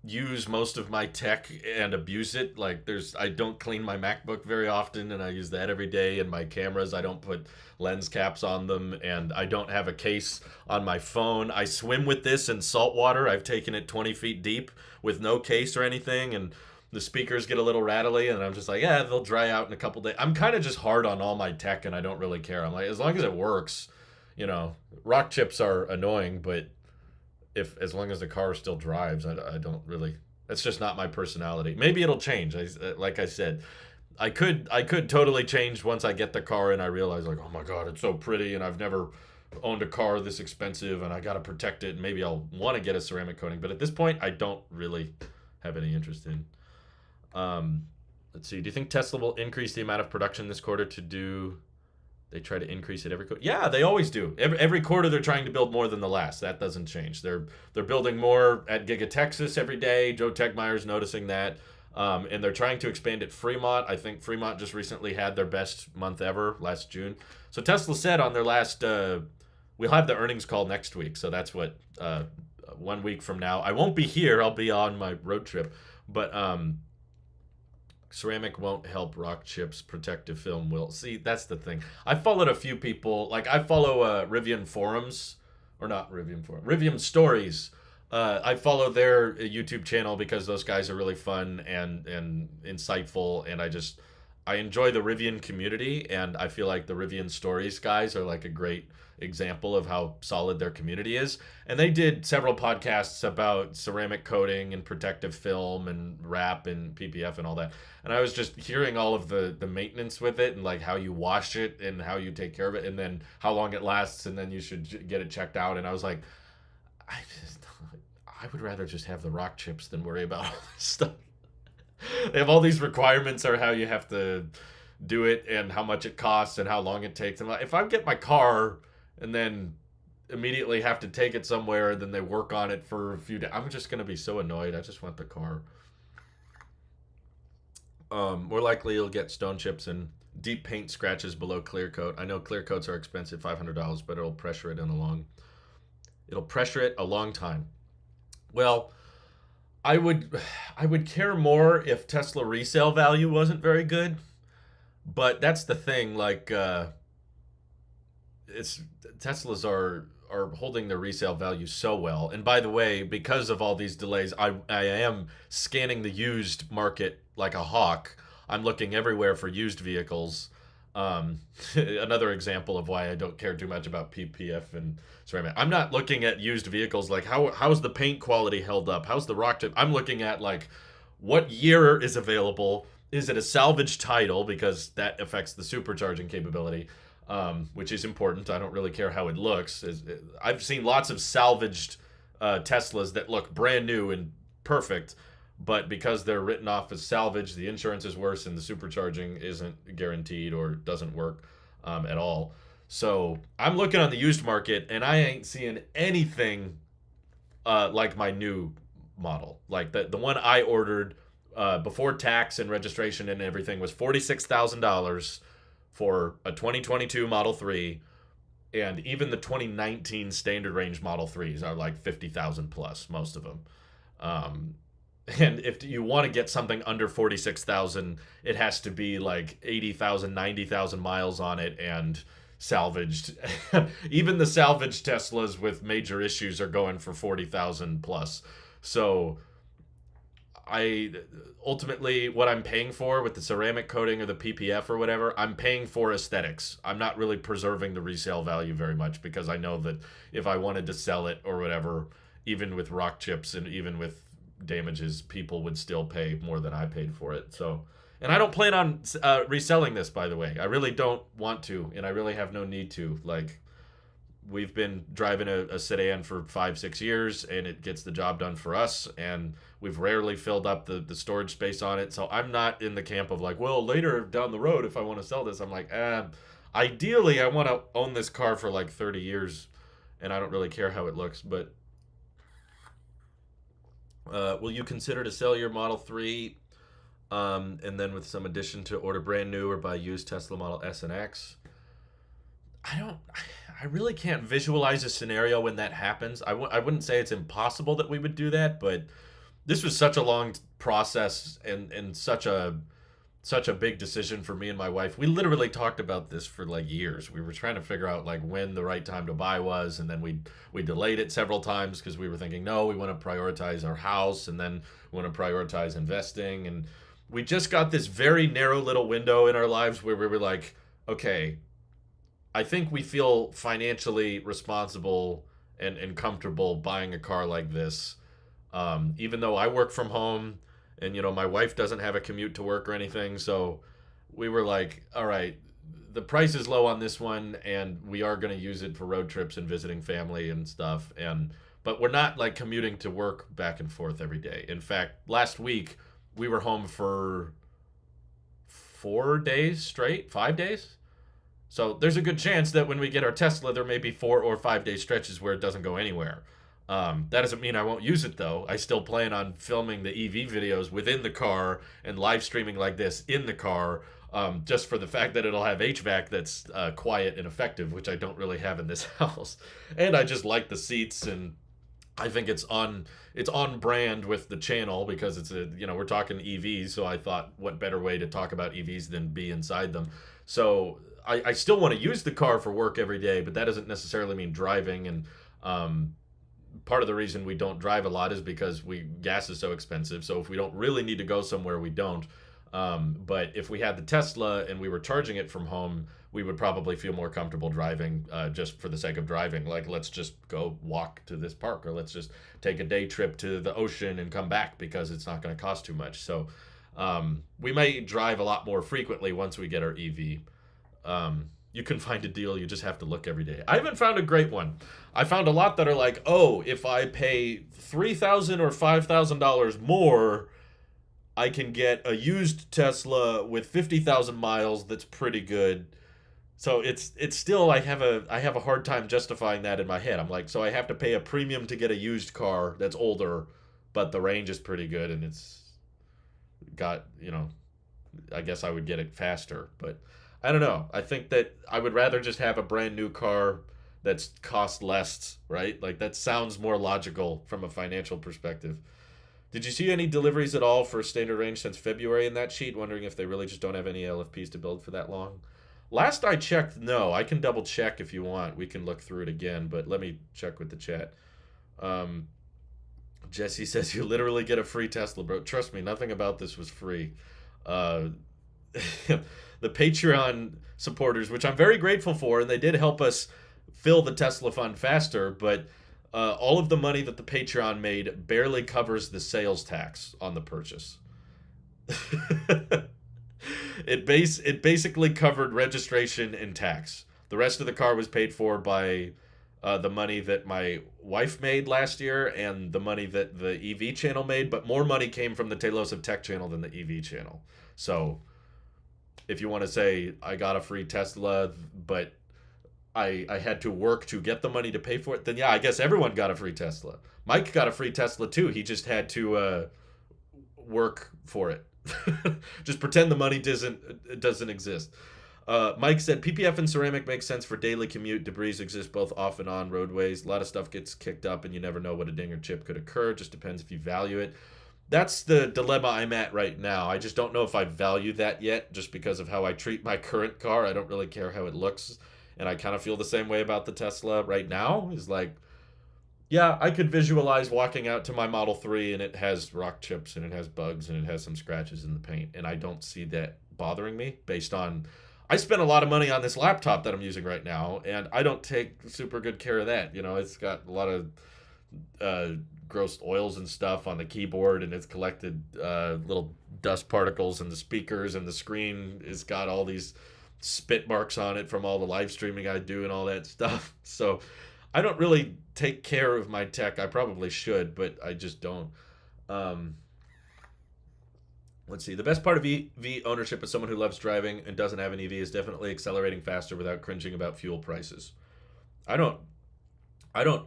use most of my tech and abuse it. Like I don't clean my MacBook very often and I use that every day, and my cameras, I don't put lens caps on them, and I don't have a case on my phone. I swim with this in salt water. I've taken it 20 feet deep with no case or anything, and the speakers get a little rattly, and I'm just like, yeah, they'll dry out in a couple days. I'm kind of just hard on all my tech, and I don't really care. I'm like, as long as it works, rock chips are annoying, but if as long as the car still drives, I don't really. That's just not my personality. Maybe it'll change. Like I said, I could totally change once I get the car and I realize like, oh my god, it's so pretty, and I've never owned a car this expensive, and I got to protect it. And maybe I'll want to get a ceramic coating, but at this point, I don't really have any interest in. Um, let's see. Do you think Tesla will increase the amount of production this quarter to do? They try to increase it every quarter. Yeah, they always do. Every quarter they're trying to build more than the last. That doesn't change. They're building more at Giga Texas every day. Joe Tegmeyer's noticing that. And they're trying to expand at Fremont. I think Fremont just recently had their best month ever last June. So Tesla said on their last, we'll have the earnings call next week. So that's what, 1 week from now. I won't be here. I'll be on my road trip. But ceramic won't help, rock chips, protective film will. See, that's the thing. I followed a few people. Like, I follow Rivian forums. Or not Rivian Forum. Rivian Stories. I follow their YouTube channel because those guys are really fun and insightful, and I enjoy the Rivian community, and I feel like the Rivian Stories guys are like a great example of how solid their community is. And they did several podcasts about ceramic coating and protective film and wrap and PPF and all that. And I was just hearing all of the maintenance with it, and like how you wash it and how you take care of it, and then how long it lasts, and then you should get it checked out. And I was like, I would rather just have the rock chips than worry about all this stuff. They have all these requirements or how you have to do it and how much it costs and how long it takes. And if I get my car and then immediately have to take it somewhere and then they work on it for a few days, I'm just going to be so annoyed. I just want the car. More likely you'll get stone chips and deep paint scratches below clear coat. I know clear coats are expensive, $500, but it'll pressure it a long time. Well, I would I would care more if Tesla resale value wasn't very good, but that's the thing. Like, it's Teslas are holding their resale value so well. And by the way, because of all these delays, I am scanning the used market like a hawk. I'm looking everywhere for used vehicles. Another example of why I don't care too much about PPF and ceramic. I'm not looking at used vehicles like how's the paint quality held up? How's the rock tip? I'm looking at like what year is available. Is it a salvage title because that affects the supercharging capability, which is important. I don't really care how it looks. I've seen lots of salvaged Teslas that look brand new and perfect, but because they're written off as salvage, the insurance is worse and the supercharging isn't guaranteed or doesn't work at all. So I'm looking on the used market and I ain't seeing anything like my new model. Like the one I ordered before tax and registration and everything was $46,000 for a 2022 Model 3, and even the 2019 standard range Model 3s are like 50,000 plus, most of them. Um, and if you want to get something under 46,000, it has to be like 80,000, 90,000 miles on it and salvaged. Even the salvaged Teslas with major issues are going for 40,000 plus. So I ultimately what I'm paying for with the ceramic coating or the PPF or whatever, I'm paying for aesthetics. I'm not really preserving the resale value very much because I know that if I wanted to sell it or whatever, even with rock chips and even with damages, people would still pay more than I paid for it. So, and I don't plan on reselling this, by the way. I really don't want to, and I really have no need to. Like, we've been driving a sedan for 5-6 years and it gets the job done for us, and we've rarely filled up the storage space on it. So I'm not in the camp of like, well, later down the road if I want to sell this. I'm like, ideally I want to own this car for like 30 years and I don't really care how it looks. But will you consider to sell your Model 3 and then with some addition to order brand new or buy used Tesla Model S and X? I don't. I really can't visualize a scenario when that happens. I wouldn't say it's impossible that we would do that, but this was such a long process and such a big decision for me and my wife. We literally talked about this for like years. We were trying to figure out like when the right time to buy was, and then we delayed it several times because we were thinking, no, we want to prioritize our house, and then we want to prioritize investing, and we just got this very narrow little window in our lives where we were like, okay, I think we feel financially responsible and comfortable buying a car like this. Even though I work from home and, my wife doesn't have a commute to work or anything. So we were like, all right, the price is low on this one and we are going to use it for road trips and visiting family and stuff. But we're not like commuting to work back and forth every day. In fact, last week we were home for 4 days straight, 5 days. So there's a good chance that when we get our Tesla, there may be 4 or 5 day stretches where it doesn't go anywhere. That doesn't mean I won't use it though. I still plan on filming the EV videos within the car and live streaming like this in the car, just for the fact that it'll have HVAC that's quiet and effective, which I don't really have in this house. And I just like the seats, and I think it's on brand with the channel because we're talking EVs, so I thought what better way to talk about EVs than be inside them. So I still want to use the car for work every day, but that doesn't necessarily mean driving. And part of the reason we don't drive a lot is because gas is so expensive. So if we don't really need to go somewhere, we don't. But if we had the Tesla and we were charging it from home, we would probably feel more comfortable driving just for the sake of driving. Like, let's just go walk to this park, or let's just take a day trip to the ocean and come back because it's not going to cost too much. So we may drive a lot more frequently once we get our EV. You can find a deal. You just have to look every day. I haven't found a great one. I found a lot that are like, oh, if I pay $3,000 or $5,000 more, I can get a used Tesla with 50,000 miles that's pretty good. So it's still, I have a hard time justifying that in my head. I'm like, so I have to pay a premium to get a used car that's older, but the range is pretty good and it's got I guess I would get it faster. But I don't know. I think that I would rather just have a brand new car that's cost less, right? Like that sounds more logical from a financial perspective. Did you see any deliveries at all for standard range since February in that sheet? Wondering if they really just don't have any LFPs to build for that long. Last I checked, no. I can double check if you want. We can look through it again, but let me check with the chat. Um, Jesse says you literally get a free Tesla, bro. Trust me, nothing about this was free. Uh, the Patreon supporters, which I'm very grateful for, and they did help us fill the Tesla fund faster, but all of the money that the Patreon made barely covers the sales tax on the purchase. It basically covered registration and tax. The rest of the car was paid for by the money that my wife made last year and the money that the EV channel made, but more money came from the Talos of Tech channel than the EV channel. So if you want to say I got a free Tesla, but I had to work to get the money to pay for it, then yeah, I guess everyone got a free Tesla. Mike got a free Tesla too. He just had to work for it. Just pretend the money doesn't exist. Mike said PPF and ceramic makes sense for daily commute. Debris exists both off and on roadways. A lot of stuff gets kicked up, and you never know what a ding or chip could occur. Just depends if you value it. That's the dilemma I'm at right now. I just don't know if I value that yet, just because of how I treat my current car. I don't really care how it looks, and I kind of feel the same way about the Tesla right now. Is like, yeah, I could visualize walking out to my Model 3 and it has rock chips and it has bugs and it has some scratches in the paint. And I don't see that bothering me based on, I spent a lot of money on this laptop that I'm using right now and I don't take super good care of that. You know, it's got a lot of gross oils and stuff on the keyboard and it's collected little dust particles in the speakers and the screen has got all these spit marks on it from all the live streaming I do and all that stuff. So I don't really take care of my tech. I probably should, but I just don't. Let's see. The best part of EV ownership as someone who loves driving and doesn't have an EV is definitely accelerating faster without cringing about fuel prices. I don't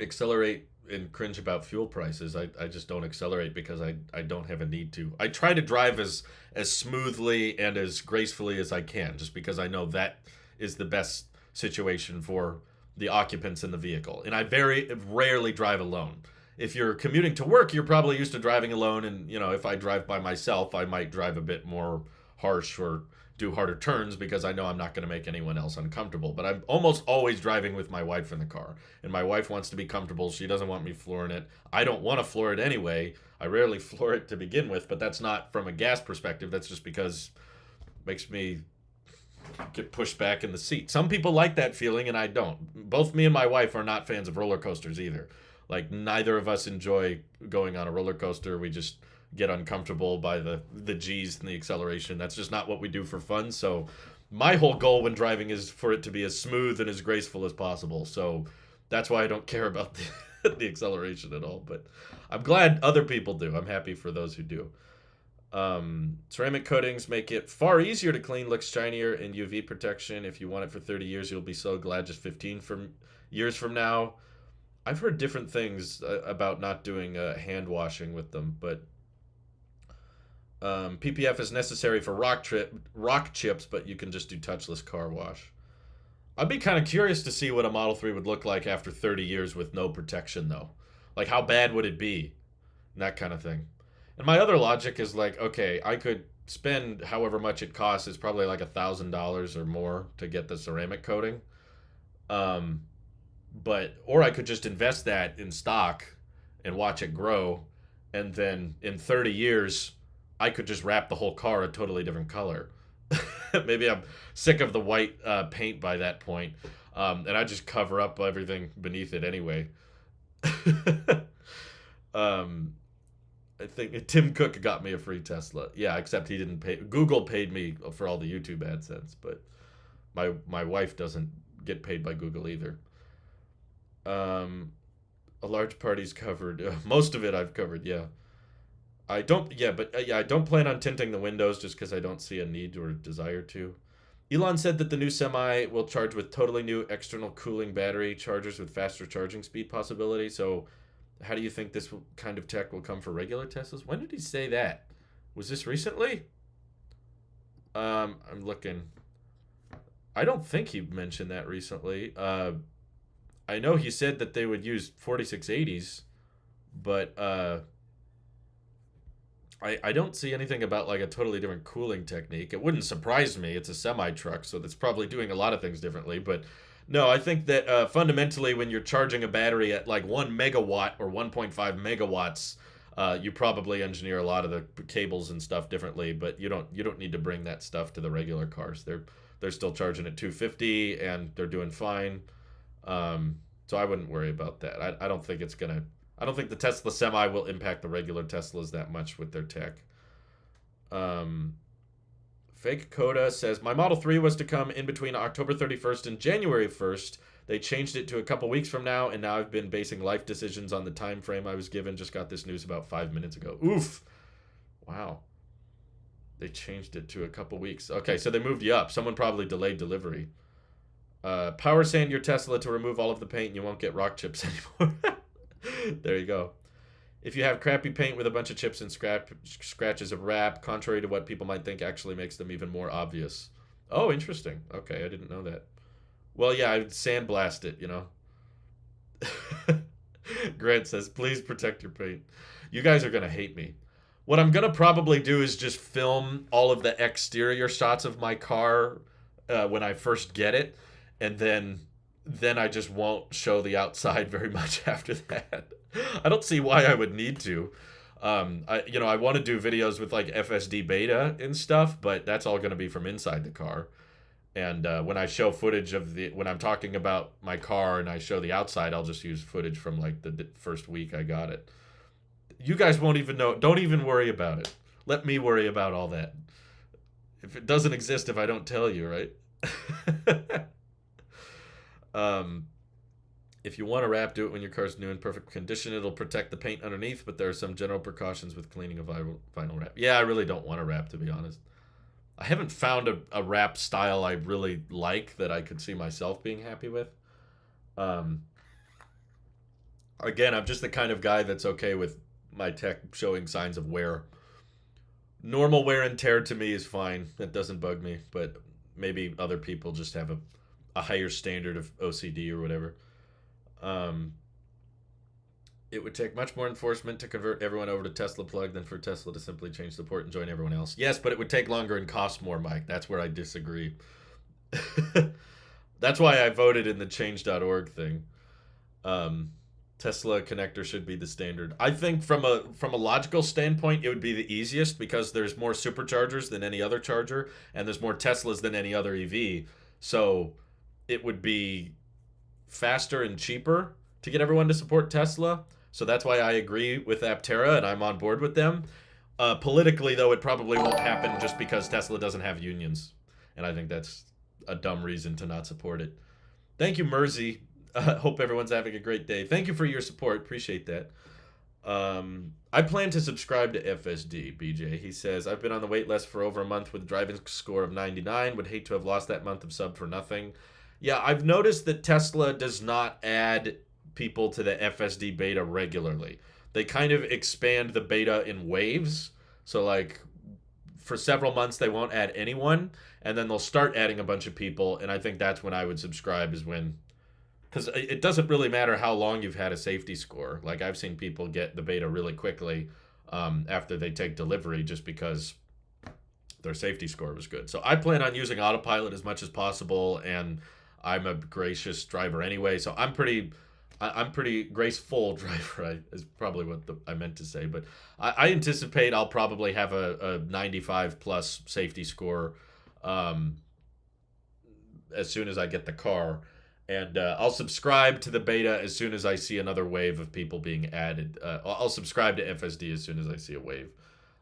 accelerate and cringe about fuel prices. I just don't accelerate because I don't have a need to. I try to drive as smoothly and as gracefully as I can just because I know that is the best situation for the occupants in the vehicle. And I very rarely drive alone. If you're commuting to work, you're probably used to driving alone. And, you know, if I drive by myself, I might drive a bit more harsh or do harder turns because I know I'm not going to make anyone else uncomfortable. But I'm almost always driving with my wife in the car. And my wife wants to be comfortable. She doesn't want me flooring it. I don't want to floor it anyway. I rarely floor it to begin with, but that's not from a gas perspective. That's just because it makes me get pushed back in the seat. Some people like that feeling and I don't. Both me and my wife are not fans of roller coasters either. Like neither of us enjoy going on a roller coaster. We just get uncomfortable by the G's and the acceleration. That's just not what we do for fun. So my whole goal when driving is for it to be as smooth and as graceful as possible. So that's why I don't care about the acceleration at all. But I'm glad other people do. I'm happy for those who do. Ceramic coatings make it far easier to clean, looks shinier, and UV protection. If you want it for 30 years, you'll be so glad just 15 years from now. I've heard different things about not doing hand washing with them, but PPF is necessary for rock chips, but you can just do touchless car wash. I'd be kind of curious to see what a Model 3 would look like after 30 years with no protection, though. Like, how bad would it be? And that kind of thing. And my other logic is like, okay, I could spend however much it costs. It's probably like $1,000 or more to get the ceramic coating. Or I could just invest that in stock and watch it grow. And then in 30 years, I could just wrap the whole car a totally different color. Maybe I'm sick of the white paint by that point. And I just cover up everything beneath it anyway. I think Tim Cook got me a free Tesla. Yeah, except he didn't pay. Google paid me for all the YouTube AdSense, but my wife doesn't get paid by Google either. A large party's covered. Most of it I've covered, yeah. I don't plan on tinting the windows just because I don't see a need or desire to. Elon said that the new Semi will charge with totally new external cooling battery chargers with faster charging speed possibility. So how do you think this kind of tech will come for regular Teslas? When did he say that? Was this recently? I'm looking. I don't think he mentioned that recently. I know he said that they would use 4680s, but I don't see anything about like a totally different cooling technique. It wouldn't surprise me. It's a semi truck, so that's probably doing a lot of things differently. But no, I think that fundamentally, when you're charging a battery at like 1 megawatt or 1.5 megawatts, you probably engineer a lot of the cables and stuff differently. But you don't need to bring that stuff to the regular cars. They're still charging at 250 and they're doing fine. So I wouldn't worry about that. I don't think it's gonna. I don't think the Tesla Semi will impact the regular Teslas that much with their tech. Um, Fake Coda says my Model 3 was to come in between October 31st and January 1st. They changed it to a couple weeks from now, and now I've been basing life decisions on the time frame I was given. Just got this news about 5 minutes ago. Oof. Wow. They changed it to a couple weeks. Okay, so they moved you up. Someone probably delayed delivery. Power sand your Tesla to remove all of the paint and you won't get rock chips anymore. There you go. If you have crappy paint with a bunch of chips and scratches of wrap, contrary to what people might think, actually makes them even more obvious. Oh, interesting. Okay, I didn't know that. Well, yeah, I'd sandblast it, you know. Grant says, please protect your paint. You guys are going to hate me. What I'm going to probably do is just film all of the exterior shots of my car when I first get it, and then I just won't show the outside very much after that. I don't see why I would need to. I want to do videos with like FSD beta and stuff, but that's all going to be from inside the car. And when I show footage when I'm talking about my car and I show the outside, I'll just use footage from like the first week I got it. You guys won't even know. Don't even worry about it. Let me worry about all that. If it doesn't exist, if I don't tell you, right? If you want to wrap, do it when your car's new in perfect condition. It'll protect the paint underneath, but there are some general precautions with cleaning a vinyl wrap. Yeah, I really don't want to wrap, to be honest. I haven't found a wrap style I really like that I could see myself being happy with. Again, I'm just the kind of guy that's okay with my tech showing signs of wear. Normal wear and tear to me is fine. That doesn't bug me, but maybe other people just have a higher standard of OCD or whatever. It would take much more enforcement to convert everyone over to Tesla Plug than for Tesla to simply change the port and join everyone else. Yes, but it would take longer and cost more, Mike. That's where I disagree. That's why I voted in the change.org thing. Tesla connector should be the standard. I think from a logical standpoint, it would be the easiest because there's more superchargers than any other charger, and there's more Teslas than any other EV. So it would be faster and cheaper to get everyone to support Tesla. So that's why I agree with Aptera and I'm on board with them. Politically, though, it probably won't happen just because Tesla doesn't have unions. And I think that's a dumb reason to not support it. Thank you, Mersey. Hope everyone's having a great day. Thank you for your support. Appreciate that. I plan to subscribe to FSD, BJ. He says, I've been on the wait list for over a month with a driving score of 99. Would hate to have lost that month of sub for nothing. Yeah, I've noticed that Tesla does not add people to the FSD beta regularly. They kind of expand the beta in waves. So like for several months they won't add anyone, and then they'll start adding a bunch of people, and I think that's when I would subscribe, is when, because it doesn't really matter how long you've had a safety score. Like I've seen people get the beta really quickly after they take delivery just because their safety score was good. So I plan on using autopilot as much as possible, and I'm a gracious driver anyway, so I'm pretty graceful driver, is probably what I meant to say. But I anticipate I'll probably have a 95 plus safety score as soon as I get the car. And I'll subscribe to the beta as soon as I see another wave of people being added. I'll subscribe to FSD as soon as I see a wave.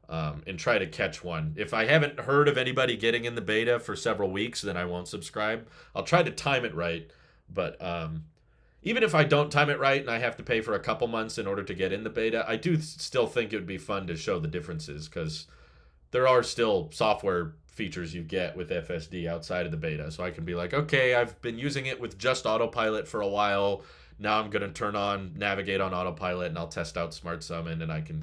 And try to catch one. If I haven't heard of anybody getting in the beta for several weeks, then I won't subscribe. I'll try to time it right, but even if I don't time it right and I have to pay for a couple months in order to get in the beta, I do still think it would be fun to show the differences, because there are still software features you get with FSD outside of the beta. So I can be like, okay, I've been using it with just autopilot for a while. Now I'm going to navigate on autopilot, and I'll test out Smart Summon, and I can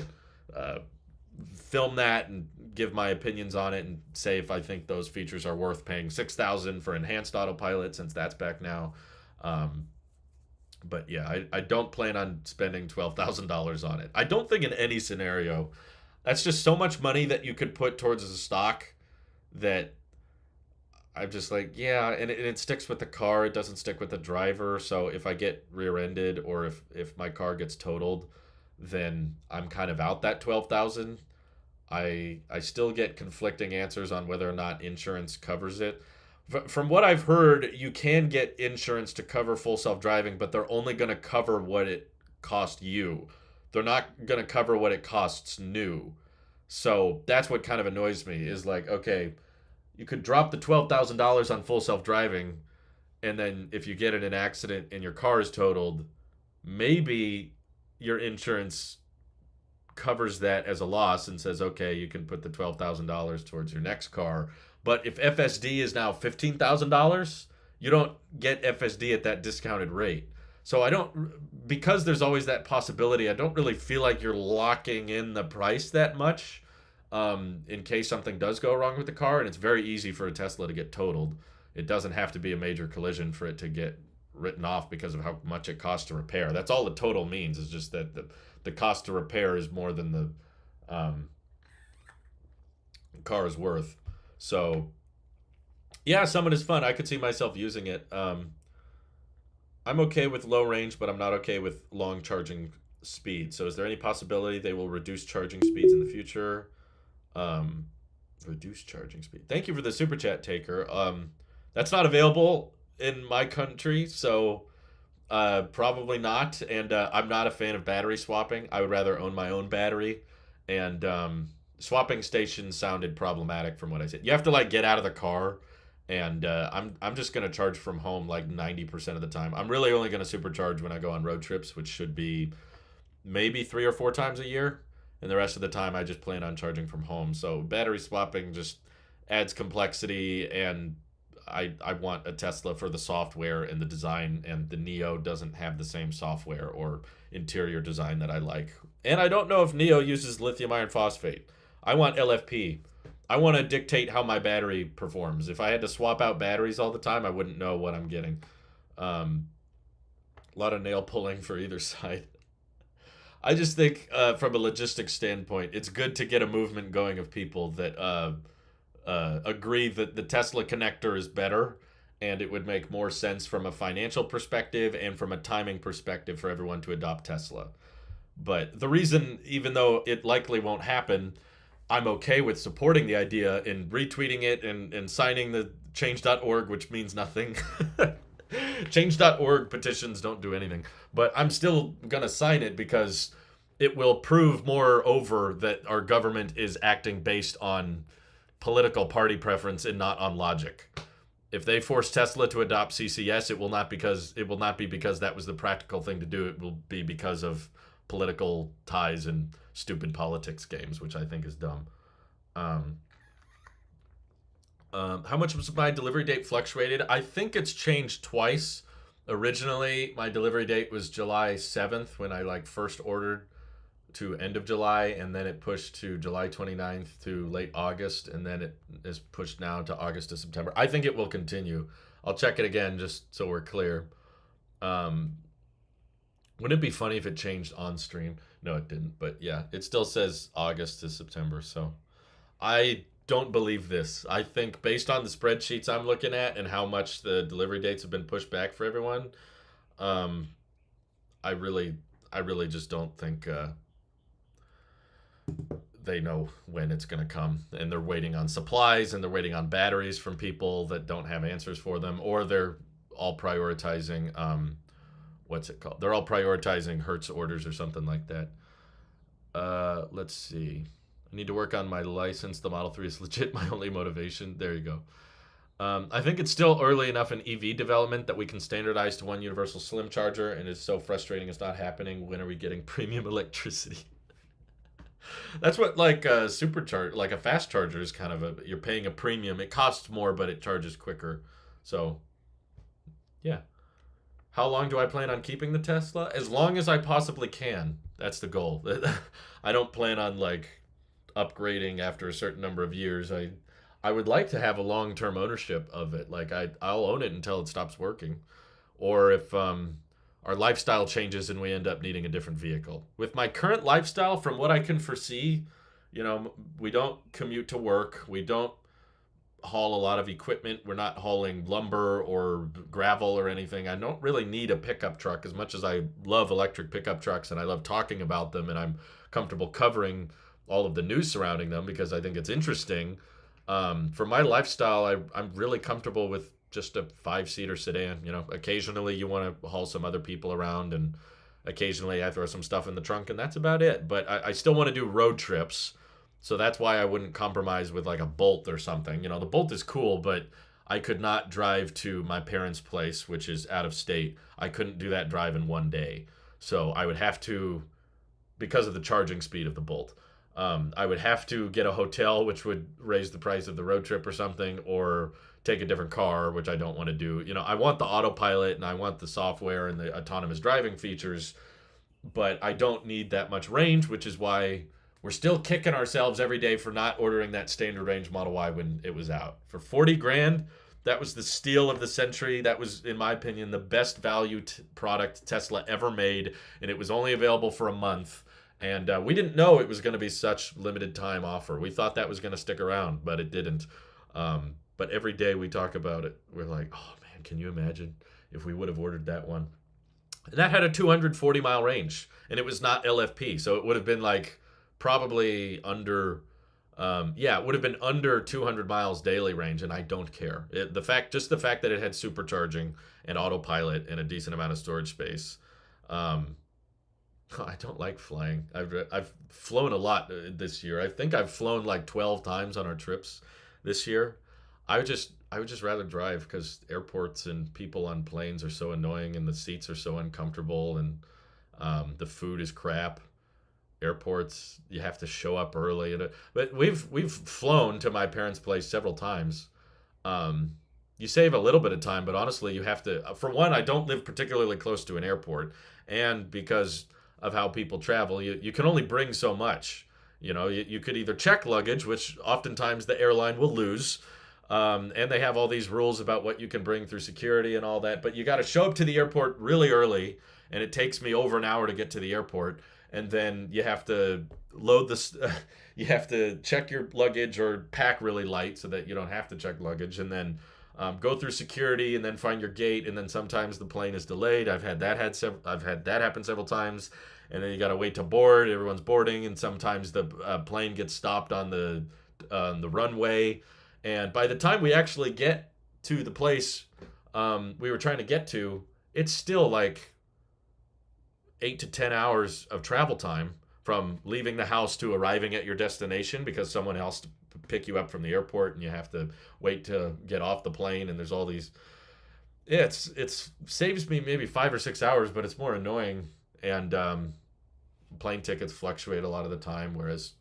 film that and give my opinions on it and say if I think those features are worth paying 6,000 for enhanced autopilot, since that's back now. Um, but yeah, I don't plan on spending $12,000 on it. I don't think in any scenario. That's just so much money that you could put towards a stock that I'm just like, yeah, and it sticks with the car. It doesn't stick with the driver. So if I get rear-ended or if my car gets totaled, then I'm kind of out that 12,000. I still get conflicting answers on whether or not insurance covers it. From what I've heard, you can get insurance to cover full self-driving, but they're only going to cover what it cost you. They're not going to cover what it costs new. So that's what kind of annoys me is like, okay, you could drop the $12,000 on full self-driving, and then if you get in an accident and your car is totaled, maybe your insurance covers that as a loss and says, okay, you can put the $12,000 towards your next car. But if FSD is now $15,000, you don't get FSD at that discounted rate. So I don't, because there's always that possibility, I don't really feel like you're locking in the price that much in case something does go wrong with the car. And it's very easy for a Tesla to get totaled. It doesn't have to be a major collision for it to get written off because of how much it costs to repair. That's all the total means, is just that the cost to repair is more than the car is worth. So, yeah, Summit is fun. I could see myself using it. I'm okay with low range, but I'm not okay with long charging speed. So, is there any possibility they will reduce charging speeds in the future? Reduce charging speed. Thank you for the super chat, Taker. That's not available in my country, so probably not. And I'm not a fan of battery swapping. I would rather own my own battery. And swapping stations sounded problematic from what I said. You have to like get out of the car, and I'm just gonna charge from home like 90% of the time. I'm really only gonna supercharge when I go on road trips, which should be maybe 3 or 4 times a year. And the rest of the time, I just plan on charging from home. So battery swapping just adds complexity, and I want a Tesla for the software and the design, and the Neo doesn't have the same software or interior design that I like. And I don't know if Neo uses lithium iron phosphate. I want LFP. I want to dictate how my battery performs. If I had to swap out batteries all the time, I wouldn't know what I'm getting. A lot of nail pulling for either side. I just think from a logistics standpoint, it's good to get a movement going of people that agree that the Tesla connector is better, and it would make more sense from a financial perspective and from a timing perspective for everyone to adopt Tesla. But the reason, even though it likely won't happen, I'm okay with supporting the idea and retweeting it and signing the change.org, which means nothing. Change.org petitions don't do anything. But I'm still going to sign it because it will prove moreover that our government is acting based on political party preference and not on logic. If they force Tesla to adopt CCS, it will not be because that was the practical thing to do. It will be because of political ties and stupid politics games, which I think is dumb. How much was my delivery date fluctuated? I think it's changed twice. Originally, my delivery date was July 7th when I first ordered to end of July, and then it pushed to July 29th to late August, and then it is pushed now to August to September. I think it will continue. I'll check it again just so we're clear. Wouldn't it be funny if it changed on stream? No, it didn't, but yeah, it still says August to September, so I don't believe this. I think based on the spreadsheets I'm looking at and how much the delivery dates have been pushed back for everyone, I really just don't think they know when it's going to come, and they're waiting on supplies and they're waiting on batteries from people that don't have answers for them, or they're all prioritizing what's it called? They're all prioritizing Hertz orders or something like that. Let's see. I need to work on my license. The Model 3 is legit my only motivation. There you go. I think it's still early enough in EV development that we can standardize to one universal slim charger, and it's so frustrating it's not happening. When are we getting premium electricity? That's what a fast charger is kind of you're paying a premium. It costs more, but it charges quicker. So, yeah. How long do I plan on keeping the Tesla? As long as I possibly can. That's the goal. I don't plan on upgrading after a certain number of years. I would like to have a long term ownership of it. Like I'll own it until it stops working, or if our lifestyle changes and we end up needing a different vehicle. With my current lifestyle, from what I can foresee, we don't commute to work. We don't haul a lot of equipment. We're not hauling lumber or gravel or anything. I don't really need a pickup truck as much as I love electric pickup trucks and I love talking about them and I'm comfortable covering all of the news surrounding them because I think it's interesting. For my lifestyle, I'm really comfortable with just a 5-seater sedan. Occasionally you want to haul some other people around and occasionally I throw some stuff in the trunk and that's about it. But I still want to do road trips. So that's why I wouldn't compromise with like a Bolt or something. The Bolt is cool, but I could not drive to my parents' place, which is out of state. I couldn't do that drive in one day. So I would have to, because of the charging speed of the Bolt, I would have to get a hotel, which would raise the price of the road trip or something, or take a different car, which I don't want to do. I want the autopilot and I want the software and the autonomous driving features, but I don't need that much range, which is why we're still kicking ourselves every day for not ordering that standard range Model Y when it was out. For 40 grand, that was the steal of the century. That was, in my opinion, the best value product Tesla ever made, and it was only available for a month. And we didn't know it was going to be such limited time offer. We thought that was going to stick around, but it didn't. But every day we talk about it, we're like, oh man, can you imagine if we would have ordered that one? And that had a 240-mile range, and it was not LFP, so it would have been like probably under, it would have been under 200 miles daily range, and I don't care. The fact that it had supercharging and autopilot and a decent amount of storage space. I don't like flying. I've flown a lot this year. I think I've flown like 12 times on our trips this year. I would just rather drive because airports and people on planes are so annoying and the seats are so uncomfortable and the food is crap. Airports, you have to show up early. But we've flown to my parents' place several times. You save a little bit of time, but honestly, you have to. For one, I don't live particularly close to an airport, and because of how people travel, you can only bring so much. You could either check luggage, which oftentimes the airline will lose, and they have all these rules about what you can bring through security and all that. But you got to show up to the airport really early, and it takes me over an hour to get to the airport. And then you have to load this. You have to check your luggage or pack really light so that you don't have to check luggage, and then go through security, and then find your gate. And then sometimes the plane is delayed. I've had that happen several times. And then you got to wait to board. Everyone's boarding, and sometimes the plane gets stopped on the runway. And by the time we actually get to the place we were trying to get to, it's still like 8 to 10 hours of travel time from leaving the house to arriving at your destination because someone else to pick you up from the airport and you have to wait to get off the plane. And there's all these. It's saves me maybe 5 or 6 hours, but it's more annoying. And plane tickets fluctuate a lot of the time, whereas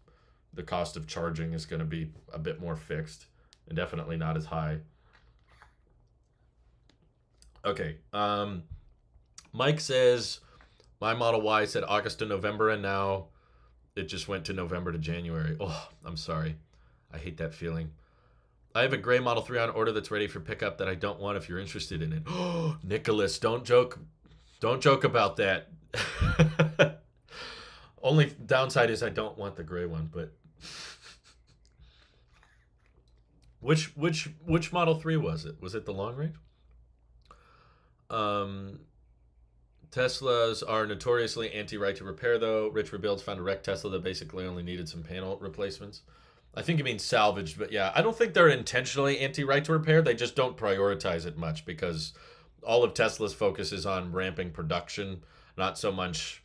the cost of charging is going to be a bit more fixed and definitely not as high. Okay. Mike says, my Model Y said August to November, and now it just went to November to January. Oh, I'm sorry. I hate that feeling. I have a gray Model 3 on order that's ready for pickup that I don't want if you're interested in it. Oh, Nicholas, don't joke. Don't joke about that. Only downside is I don't want the gray one, but which Model 3 was it? Was it the long range? Teslas are notoriously anti-right to repair, though. Rich Rebuilds found a wrecked Tesla that basically only needed some panel replacements. I think you mean salvaged, but yeah, I don't think they're intentionally anti-right to repair. They just don't prioritize it much because all of Tesla's focus is on ramping production, not so much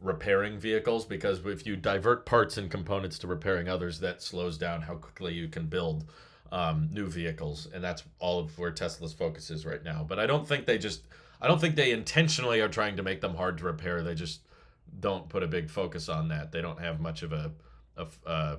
repairing vehicles, because if you divert parts and components to repairing others, that slows down how quickly you can build new vehicles. And that's all of where Tesla's focus is right now. But I don't think they intentionally are trying to make them hard to repair. They just don't put a big focus on that. They don't have much of a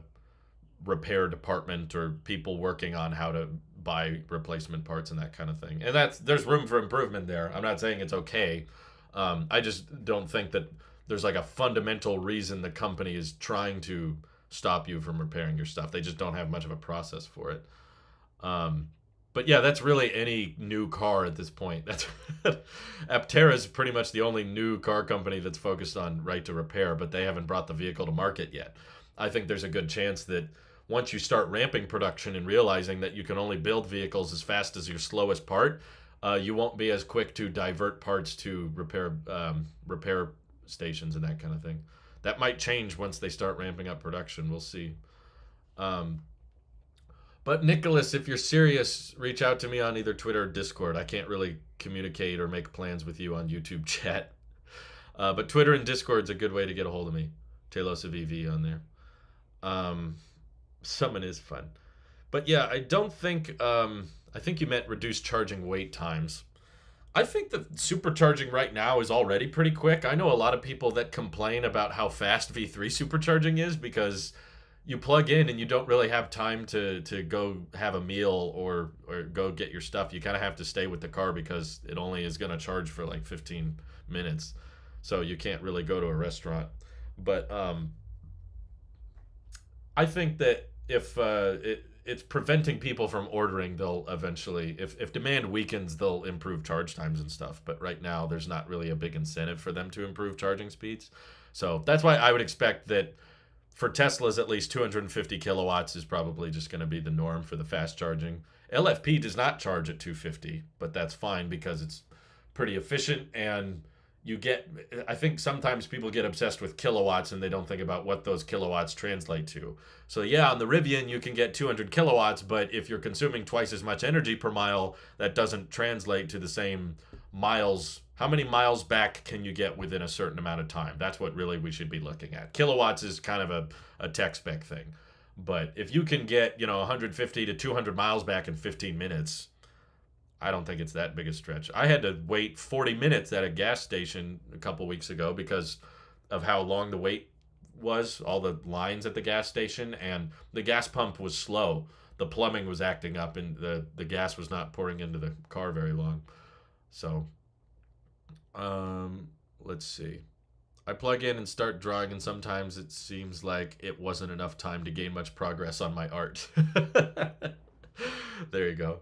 repair department or people working on how to buy replacement parts and that kind of thing. And there's room for improvement there. I'm not saying it's okay. I just don't think that there's like a fundamental reason the company is trying to stop you from repairing your stuff. They just don't have much of a process for it. Um, but yeah, that's really any new car at this point. That's Aptera is pretty much the only new car company that's focused on right to repair, but they haven't brought the vehicle to market yet. I think there's a good chance that once you start ramping production and realizing that you can only build vehicles as fast as your slowest part, you won't be as quick to divert parts to repair stations and that kind of thing. That might change once they start ramping up production. We'll see. Um, but Nicholas, if you're serious, reach out to me on either Twitter or Discord. I can't really communicate or make plans with you on YouTube chat. But Twitter and Discord's a good way to get a hold of me. Talos of EV on there. Um, Summon is fun. But yeah, I don't think. I think you meant reduced charging wait times. I think the supercharging right now is already pretty quick. I know a lot of people that complain about how fast V3 supercharging is because you plug in and you don't really have time to go have a meal or go get your stuff. You kind of have to stay with the car because it only is going to charge for like 15 minutes. So you can't really go to a restaurant. But I think that if it's preventing people from ordering, they'll eventually, if demand weakens, they'll improve charge times and stuff. But right now, there's not really a big incentive for them to improve charging speeds. So that's why I would expect that for Teslas, at least 250 kilowatts is probably just going to be the norm for the fast charging. LFP does not charge at 250, but that's fine because it's pretty efficient and you get, I think sometimes people get obsessed with kilowatts and they don't think about what those kilowatts translate to. So yeah, on the Rivian you can get 200 kilowatts, but if you're consuming twice as much energy per mile, that doesn't translate to the same miles. How many miles back can you get within a certain amount of time? That's what really we should be looking at. Kilowatts is kind of a tech spec thing. But if you can get, 150 to 200 miles back in 15 minutes, I don't think it's that big a stretch. I had to wait 40 minutes at a gas station a couple weeks ago because of how long the wait was, all the lines at the gas station, and the gas pump was slow. The plumbing was acting up, and the gas was not pouring into the car very long. So, let's see. I plug in and start drawing, and sometimes it seems like it wasn't enough time to gain much progress on my art. There you go.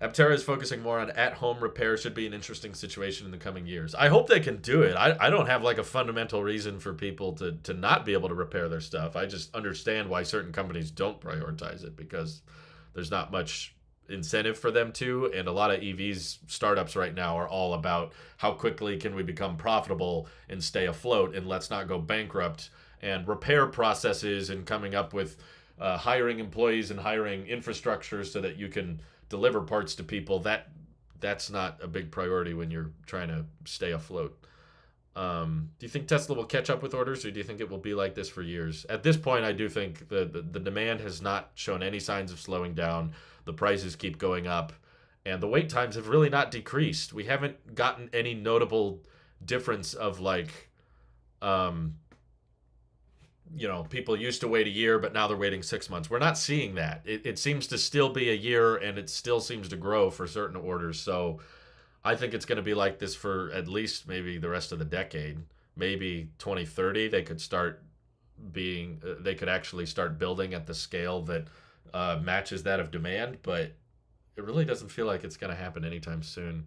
Aptera is focusing more on at-home repair. Should be an interesting situation in the coming years. I hope they can do it. I don't have like a fundamental reason for people to not be able to repair their stuff. I just understand why certain companies don't prioritize it because there's not much incentive for them to. And a lot of EVs startups right now are all about how quickly can we become profitable and stay afloat and let's not go bankrupt. And repair processes and coming up with hiring employees and hiring infrastructure so that you can deliver parts to people, that's not a big priority when you're trying to stay afloat. Do you think Tesla will catch up with orders, or do you think it will be like this for years? At this point, I do think the demand has not shown any signs of slowing down. The prices keep going up, and the wait times have really not decreased. We haven't gotten any notable difference of like, people used to wait a year, but now they're waiting 6 months. We're not seeing that. It seems to still be a year, and it still seems to grow for certain orders. So I think it's going to be like this for at least maybe the rest of the decade. Maybe 2030, they could actually start building at the scale that matches that of demand, but it really doesn't feel like it's going to happen anytime soon.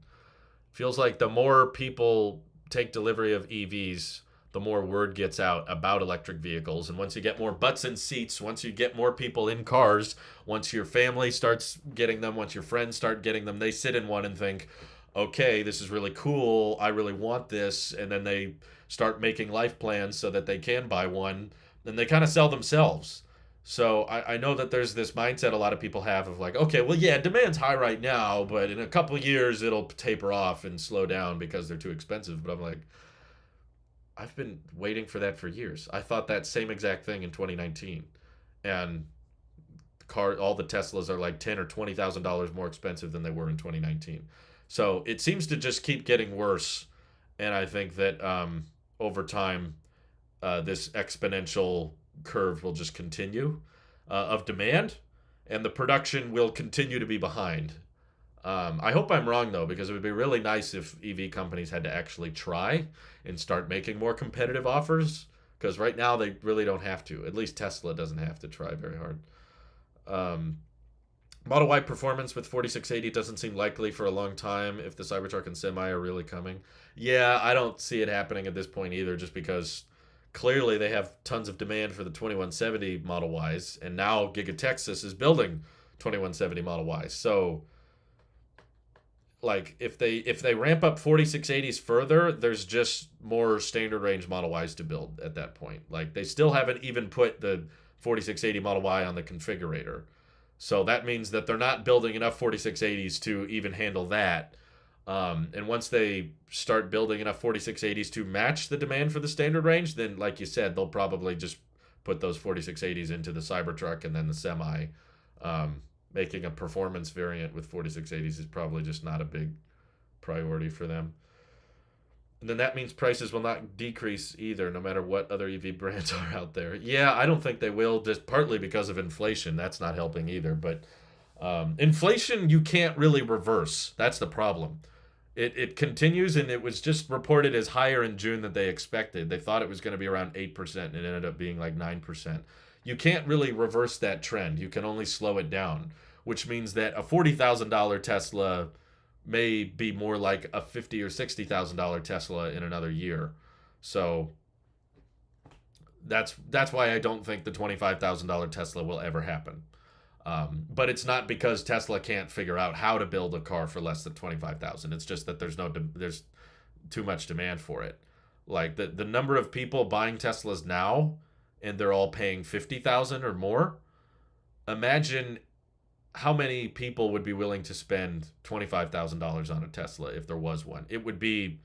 Feels like the more people take delivery of EVs, the more word gets out about electric vehicles. And once you get more butts in seats, once you get more people in cars, once your family starts getting them, once your friends start getting them, they sit in one and think, okay, this is really cool. I really want this. And then they start making life plans so that they can buy one. Then they kind of sell themselves. So I know that there's this mindset a lot of people have of like, okay, well, yeah, demand's high right now, but in a couple of years, it'll taper off and slow down because they're too expensive. But I'm like, I've been waiting for that for years. I thought that same exact thing in 2019, and all the Teslas are like $10,000 or $20,000 more expensive than they were in 2019. So it seems to just keep getting worse, and I think that over time, this exponential curve will just continue of demand, and the production will continue to be behind. I hope I'm wrong, though, because it would be really nice if EV companies had to actually try and start making more competitive offers because right now they really don't have to. At least Tesla doesn't have to try very hard. Um, Model Y performance with 4680 doesn't seem likely for a long time if the Cybertruck and Semi are really coming. Yeah, I don't see it happening at this point either, just because clearly they have tons of demand for the 2170 Model Ys, and now Giga Texas is building 2170 Model Ys. So, like, if they ramp up 4680s further, there's just more standard range Model Ys to build at that point. Like, they still haven't even put the 4680 Model Y on the configurator. So that means that they're not building enough 4680s to even handle that. And once they start building enough 4680s to match the demand for the standard range, then, like you said, they'll probably just put those 4680s into the Cybertruck and then the Semi. Making a performance variant with 4680s is probably just not a big priority for them. And then that means prices will not decrease either, no matter what other EV brands are out there. Yeah, I don't think they will, just partly because of inflation. That's not helping either. But inflation you can't really reverse. That's the problem. It continues, and it was just reported as higher in June than they expected. They thought it was going to be around 8%, and it ended up being like 9%. You can't really reverse that trend. You can only slow it down, which means that a $40,000 Tesla may be more like a $50,000 or $60,000 Tesla in another year. So that's why I don't think the $25,000 Tesla will ever happen. But it's not because Tesla can't figure out how to build a car for less than 25,000. It's just that there's too much demand for it. Like the number of people buying Teslas now, and they're all paying 50,000 or more. Imagine how many people would be willing to spend $25,000 on a Tesla if there was one. It would be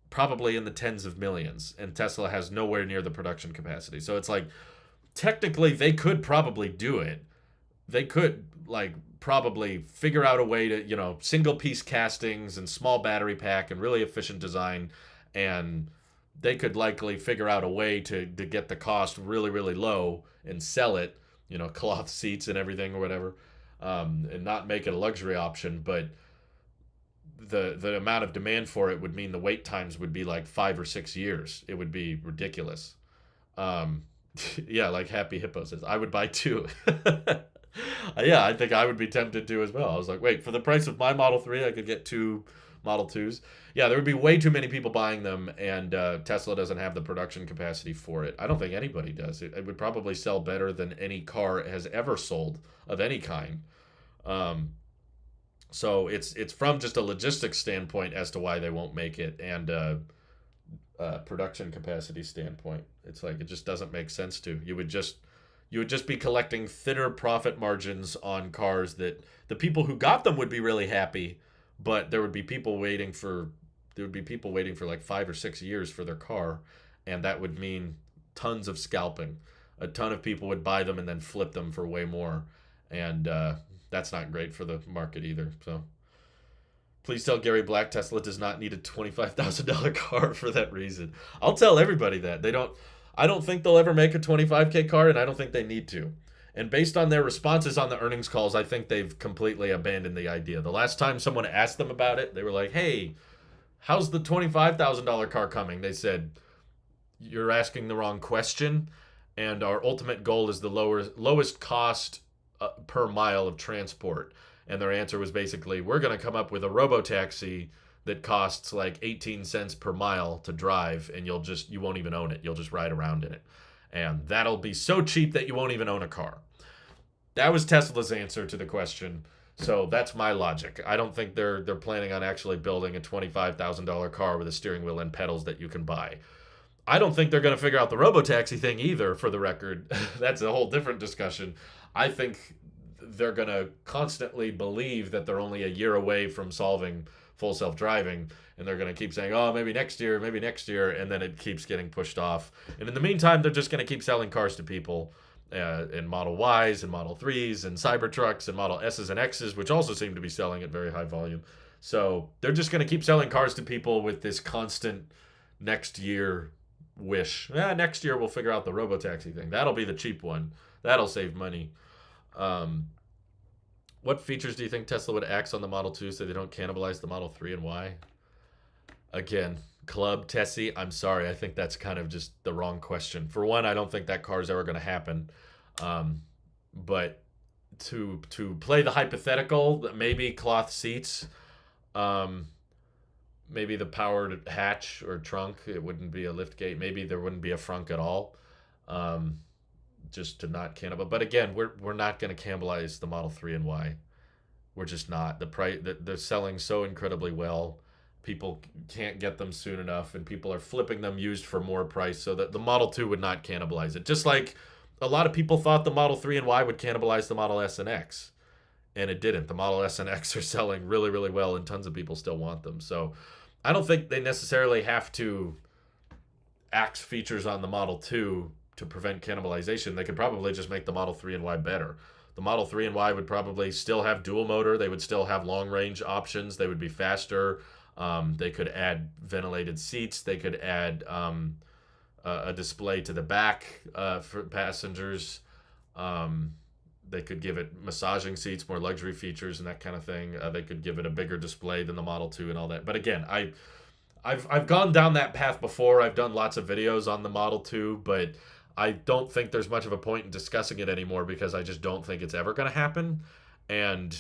probably in the tens of millions, and Tesla has nowhere near the production capacity. So it's like, technically they could probably do it. They could like probably figure out a way to, single piece castings and small battery pack and really efficient design, and they could likely figure out a way to get the cost really, really low and sell it, cloth seats and everything or whatever, and not make it a luxury option. But the amount of demand for it would mean the wait times would be like 5 or 6 years. It would be ridiculous. Yeah, like Happy Hippo says, I would buy two. Yeah, I think I would be tempted to as well. I was like, wait, for the price of my Model 3, I could get two Model 2s. Yeah, there would be way too many people buying them, and Tesla doesn't have the production capacity for it. I don't think anybody does. It would probably sell better than any car has ever sold of any kind. So it's from just a logistics standpoint as to why they won't make it, and production capacity standpoint. It's like, it just doesn't make sense to. You would just be collecting thinner profit margins on cars that the people who got them would be really happy, but there would be people waiting for like 5 or 6 years for their car, and that would mean tons of scalping. A ton of people would buy them and then flip them for way more, and that's not great for the market either. So please tell Gary Black Tesla does not need a $25,000 car for that reason. I'll tell everybody that. I don't think they'll ever make a 25K car, and I don't think they need to. And based on their responses on the earnings calls, I think they've completely abandoned the idea. The last time someone asked them about it, they were like, hey, how's the $25,000 car coming? They said, you're asking the wrong question, and our ultimate goal is the lowest cost per mile of transport. And their answer was basically, we're going to come up with a robo-taxi that costs like 18 cents per mile to drive, and you won't even own it. You'll just ride around in it. And that'll be so cheap that you won't even own a car. That was Tesla's answer to the question. So that's my logic. I don't think they're planning on actually building a $25,000 car with a steering wheel and pedals that you can buy. I don't think they're going to figure out the robotaxi thing either, for the record. That's a whole different discussion. I think they're going to constantly believe that they're only a year away from solving full self-driving, and they're going to keep saying, oh, maybe next year, and then it keeps getting pushed off. And in the meantime, they're just going to keep selling cars to people in Model Ys and Model 3s and Cybertrucks and Model S's and X's, which also seem to be selling at very high volume. So they're just going to keep selling cars to people with this constant next year wish. Next year we'll figure out the robotaxi thing. That'll be the cheap one. That'll save money. What features do you think Tesla would axe on the Model 2 so they don't cannibalize the Model 3, and why? Again, Club Tessie, I'm sorry. I think that's kind of just the wrong question. For one, I don't think that car is ever going to happen. Um, but to play the hypothetical, maybe cloth seats, um, maybe the powered hatch or trunk, it wouldn't be a lift gate. Maybe there wouldn't be a frunk at all. Um, just to not cannibal. But again, we're not going to cannibalize the Model 3 and Y. We're just not. The price they're selling so incredibly well. People can't get them soon enough, and people are flipping them used for more price, so that the Model 2 would not cannibalize it. Just like a lot of people thought the Model 3 and Y would cannibalize the Model S and X, and it didn't. The Model S and X are selling really, really well, and tons of people still want them. So I don't think they necessarily have to axe features on the Model 2 to prevent cannibalization. They could probably just make the Model 3 and Y better. The Model 3 and Y would probably still have dual motor. They would still have long range options. They would be faster. They could add ventilated seats. They could add a display to the back for passengers. They could give it massaging seats, more luxury features, and that kind of thing. They could give it a bigger display than the Model 2 and all that. But again, I've gone down that path before. I've done lots of videos on the Model 2, but I don't think there's much of a point in discussing it anymore because I just don't think it's ever going to happen. And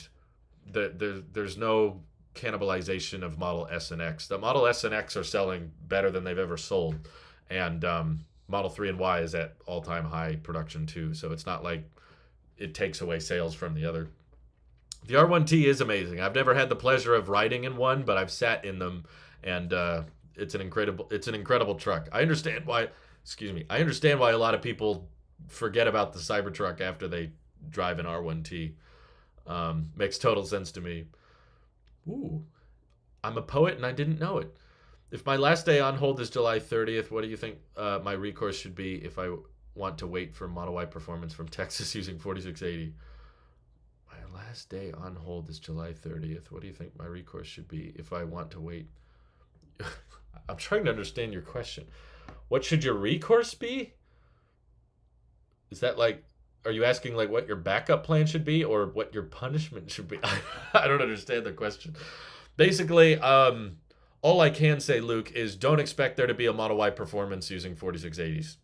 there's no cannibalization of Model S and X. The Model S and X are selling better than they've ever sold. And Model 3 and Y is at all-time high production too. So it's not like it takes away sales from the other. The R1T is amazing. I've never had the pleasure of riding in one, but I've sat in them, and it's an incredible truck. I understand why I understand why a lot of people forget about the Cybertruck after they drive an R1T. Makes total sense to me. Ooh, I'm a poet and I didn't know it. If my last day on hold is July 30th, what do you think my recourse should be if I want to wait for Model Y performance from Texas using 4680? My last day on hold is July 30th. What do you think my recourse should be if I want to wait? I'm trying to understand your question. What should your recourse be? Is that like, are you asking like what your backup plan should be or what your punishment should be? I don't understand the question. Basically, all I can say, Luke, is don't expect there to be a Model Y performance using 4680s.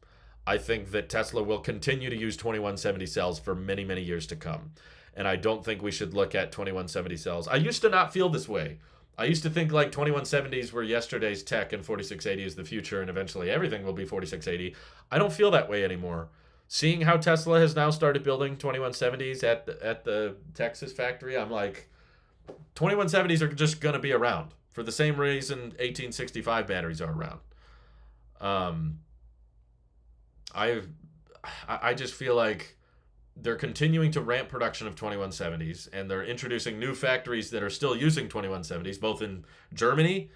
I think that Tesla will continue to use 2170 cells for many, many years to come. And I don't think we should look at 2170 cells. I used to not feel this way. I used to think like 2170s were yesterday's tech and 4680 is the future and eventually everything will be 4680. I don't feel that way anymore. Seeing how Tesla has now started building 2170s at the Texas factory, I'm like, 2170s are just going to be around for the same reason 1865 batteries are around. I just feel like they're continuing to ramp production of 2170s, and they're introducing new factories that are still using 2170s, both in Germany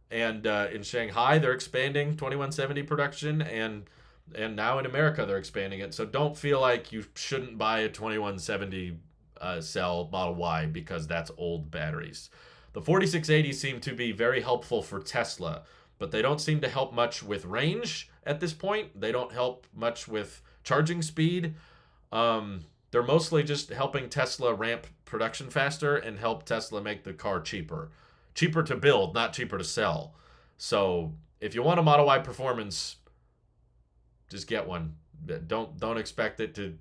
and in Shanghai. They're expanding 2170 production, and now in America they're expanding it. So don't feel like you shouldn't buy a 2170 cell Model Y because that's old batteries. The 4680s seem to be very helpful for Tesla, but they don't seem to help much with range at this point. They don't help much with charging speed. They're mostly just helping Tesla ramp production faster and help Tesla make the car cheaper. Cheaper to build, not cheaper to sell. So if you want a Model Y performance, just get one. Don't expect it to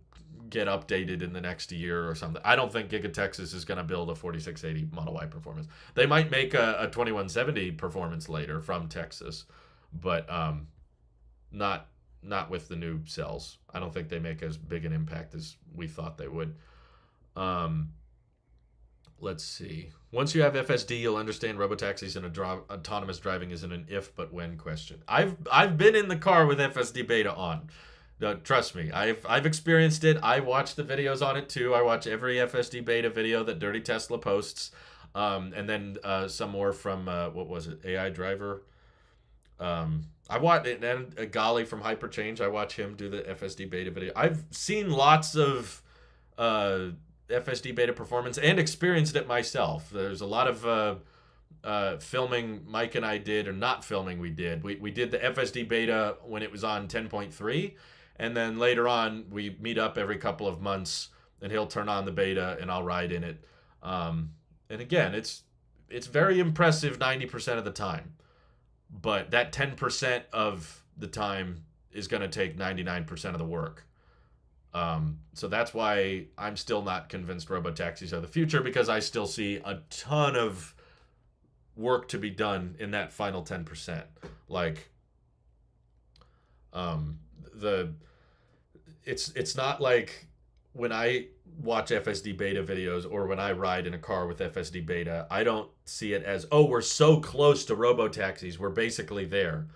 get updated in the next year or something. I don't think Giga Texas is going to build a 4680 Model Y performance. They might make a 2170 performance later from Texas, but not with the new cells. I don't think they make as big an impact as we thought they would. Let's see. Once you have FSD, you'll understand robotaxis and autonomous driving isn't an if but when question. I've been in the car with FSD beta on. Trust me, I've experienced it. I watch the videos on it too. I watch every FSD beta video that Dirty Tesla posts, and then some more from what was it, AI Driver. I watch it, and Gali from Hyperchange. I watch him do the FSD beta video. I've seen lots of FSD beta performance and experienced it myself. There's a lot of filming Mike and I did, or not filming we did. We did the FSD beta when it was on 10.3, and then later on we meet up every couple of months, and he'll turn on the beta and I'll ride in it. And again, it's very impressive 90% of the time. but that 10% of the time is going to take 99% of the work. So that's why I'm still not convinced robotaxis are the future, because I still see a ton of work to be done in that final 10%. Like, um, the it's not like when I watch FSD beta videos or when I ride in a car with FSD beta, I don't see it as, oh, we're so close to robotaxis, we're basically there.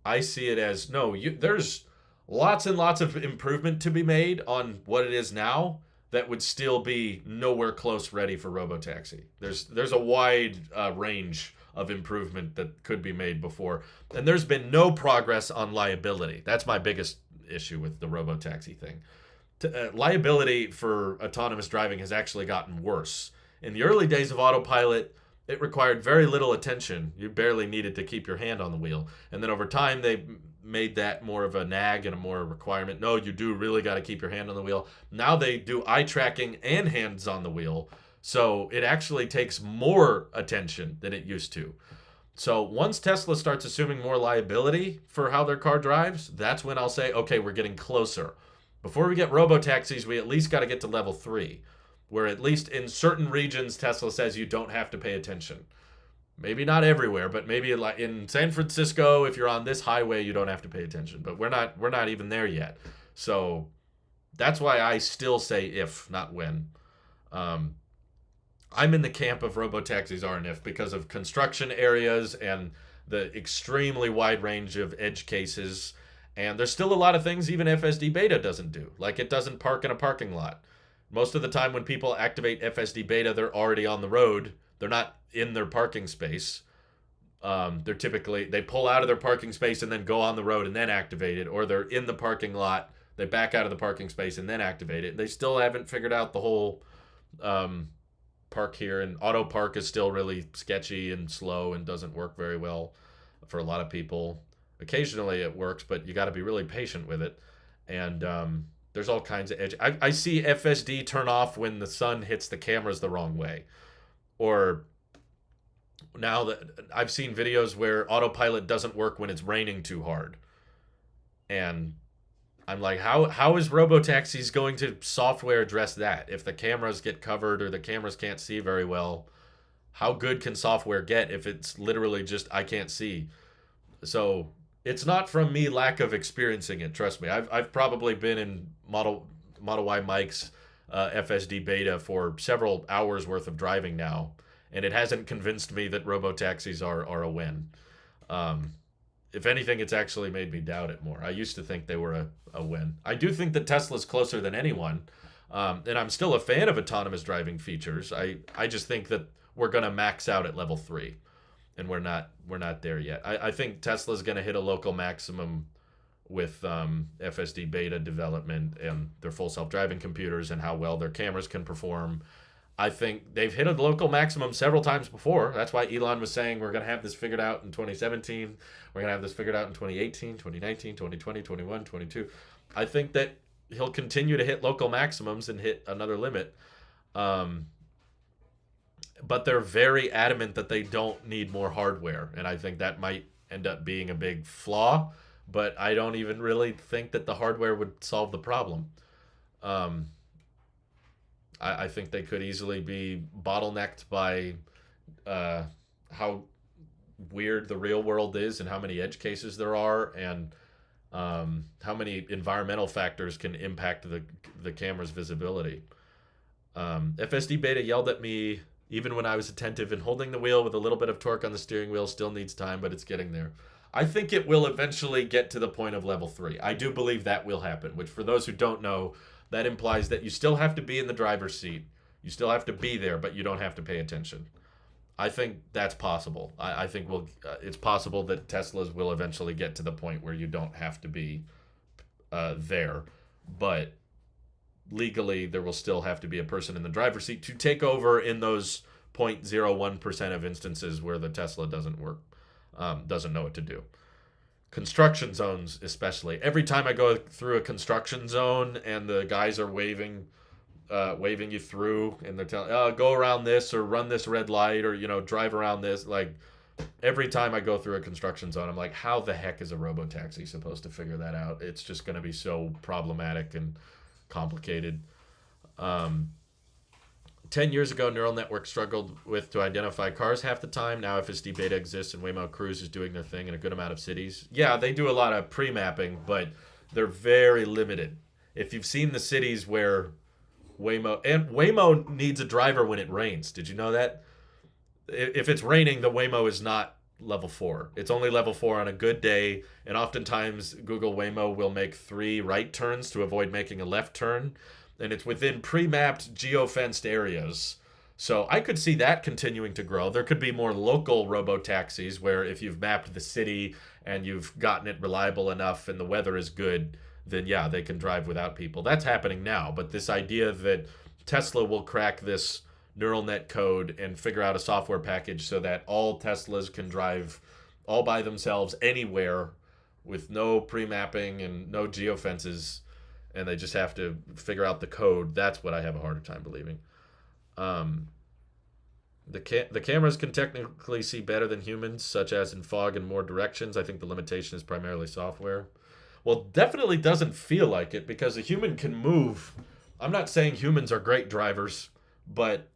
I see it as, no, there's lots and lots of improvement to be made on what it is now that would still be nowhere close ready for robotaxi. There's a wide range of improvement that could be made before, and there's been no progress on liability. That's my biggest issue with the robotaxi thing. Liability for autonomous driving has actually gotten worse. In the early days of autopilot, it required very little attention. You barely needed to keep your hand on the wheel. And then over time, they made that more of a nag and a more requirement. No, you do really got to keep your hand on the wheel. Now they do eye tracking and hands on the wheel. So it actually takes more attention than it used to. So once Tesla starts assuming more liability for how their car drives, that's when I'll say, okay, we're getting closer. Before we get robotaxis, we at least got to get to level 3, where at least in certain regions, Tesla says you don't have to pay attention. Maybe not everywhere, but maybe like in San Francisco, if you're on this highway, you don't have to pay attention. But we're not even there yet. So that's why I still say if, not when. I'm in the camp of robotaxis are an if because of construction areas and the extremely wide range of edge cases. And there's still a lot of things even FSD beta doesn't do. Like, it doesn't park in a parking lot. Most of the time when people activate FSD beta, they're already on the road. They're not in their parking space. They're typically, they pull out of their parking space and then go on the road and then activate it. Or they're in the parking lot, they back out of the parking space and then activate it. They still haven't figured out the whole park here. And auto park is still really sketchy and slow and doesn't work very well for a lot of people. Occasionally it works, but you got to be really patient with it. And there's all kinds of edge. I see FSD turn off when the sun hits the cameras the wrong way. Or now that I've seen videos where autopilot doesn't work when it's raining too hard. And I'm like, how is robotaxis going to software address that? If the cameras get covered or the cameras can't see very well, how good can software get if it's literally just, I can't see? So it's not from me lack of experiencing it. Trust me. I've probably been in Model Y Mike's FSD beta for several hours worth of driving now, and it hasn't convinced me that robotaxis are a win. If anything, it's actually made me doubt it more. I used to think they were a win. I do think that Tesla's closer than anyone, and I'm still a fan of autonomous driving features. I just think that we're going to max out at level 3, and we're not there yet. I think Tesla's going to hit a local maximum with FSD beta development and their full self-driving computers and how well their cameras can perform. I think they've hit a local maximum several times before. That's why Elon was saying we're going to have this figured out in 2017. We're going to have this figured out in 2018, 2019, 2020, 21, 22. I think that he'll continue to hit local maximums and hit another limit. But they're very adamant that they don't need more hardware. And I think that might end up being a big flaw. But I don't even really think that the hardware would solve the problem. I think they could easily be bottlenecked by how weird the real world is and how many edge cases there are and how many environmental factors can impact the camera's visibility. FSD beta yelled at me even when I was attentive and holding the wheel with a little bit of torque on the steering wheel. Still needs time, but it's getting there. I think it will eventually get to the point of level 3. I do believe that will happen, which for those who don't know, that implies that you still have to be in the driver's seat. You still have to be there, but you don't have to pay attention. I think that's possible. I think it's possible that Teslas will eventually get to the point where you don't have to be there. But legally, there will still have to be a person in the driver's seat to take over in those 0.01% of instances where the Tesla doesn't work, doesn't know what to do. Construction zones especially. Every time I go through a construction zone and the guys are waving you through and they're telling, oh, go around this or run this red light or, drive around this. Like, Every time I go through a construction zone, I'm like, how the heck is a robotaxi supposed to figure that out? It's just going to be so problematic and complicated. Um, 10 years ago, neural networks struggled with to identify cars half the time. Now FSD beta exists and Waymo Cruise is doing their thing in a good amount of cities. Yeah, they do a lot of pre-mapping, but they're very limited. If you've seen the cities where Waymo needs a driver when it rains. Did you know that? If it's raining, the Waymo is not level 4. It's only level 4 on a good day, and oftentimes Google Waymo will make 3 right turns to avoid making a left turn, and it's within pre-mapped geo-fenced areas. So I could see that continuing to grow. There could be more local robo-taxis where if you've mapped the city and you've gotten it reliable enough and the weather is good, then yeah, they can drive without people. That's happening now, but this idea that Tesla will crack this neural net code and figure out a software package so that all Teslas can drive all by themselves anywhere with no pre-mapping and no geofences, and they just have to figure out the code. That's what I have a harder time believing. Um, the cameras can technically see better than humans, such as in fog and more directions. I think the limitation is primarily software. Well, definitely doesn't feel like it because a human can move. I'm not saying humans are great drivers, but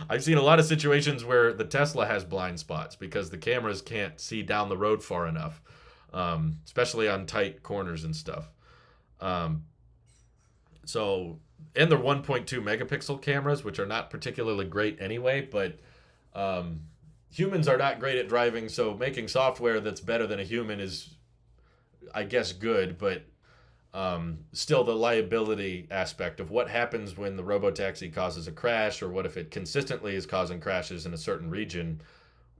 I've seen a lot of situations where the Tesla has blind spots because the cameras can't see down the road far enough, especially on tight corners and stuff. Um, so, and they're 1.2 megapixel cameras, which are not particularly great anyway, but um, humans are not great at driving, so making software that's better than a human is, I guess, good, but still the liability aspect of what happens when the robotaxi causes a crash, or what if it consistently is causing crashes in a certain region.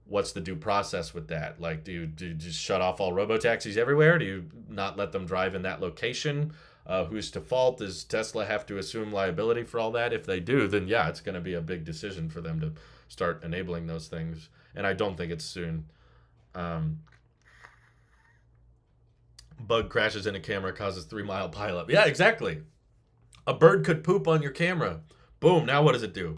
What's the due process with that? Like, do you just shut off all robotaxis everywhere? Do you not let them drive in that location? Who's to fault? Does Tesla have to assume liability for all that? If they do, then yeah, it's going to be a big decision for them to start enabling those things. And I don't think it's soon. Um, Bug crashes in a camera, causes 3-mile pileup. Yeah, exactly. A bird could poop on your camera. Boom, now what does it do?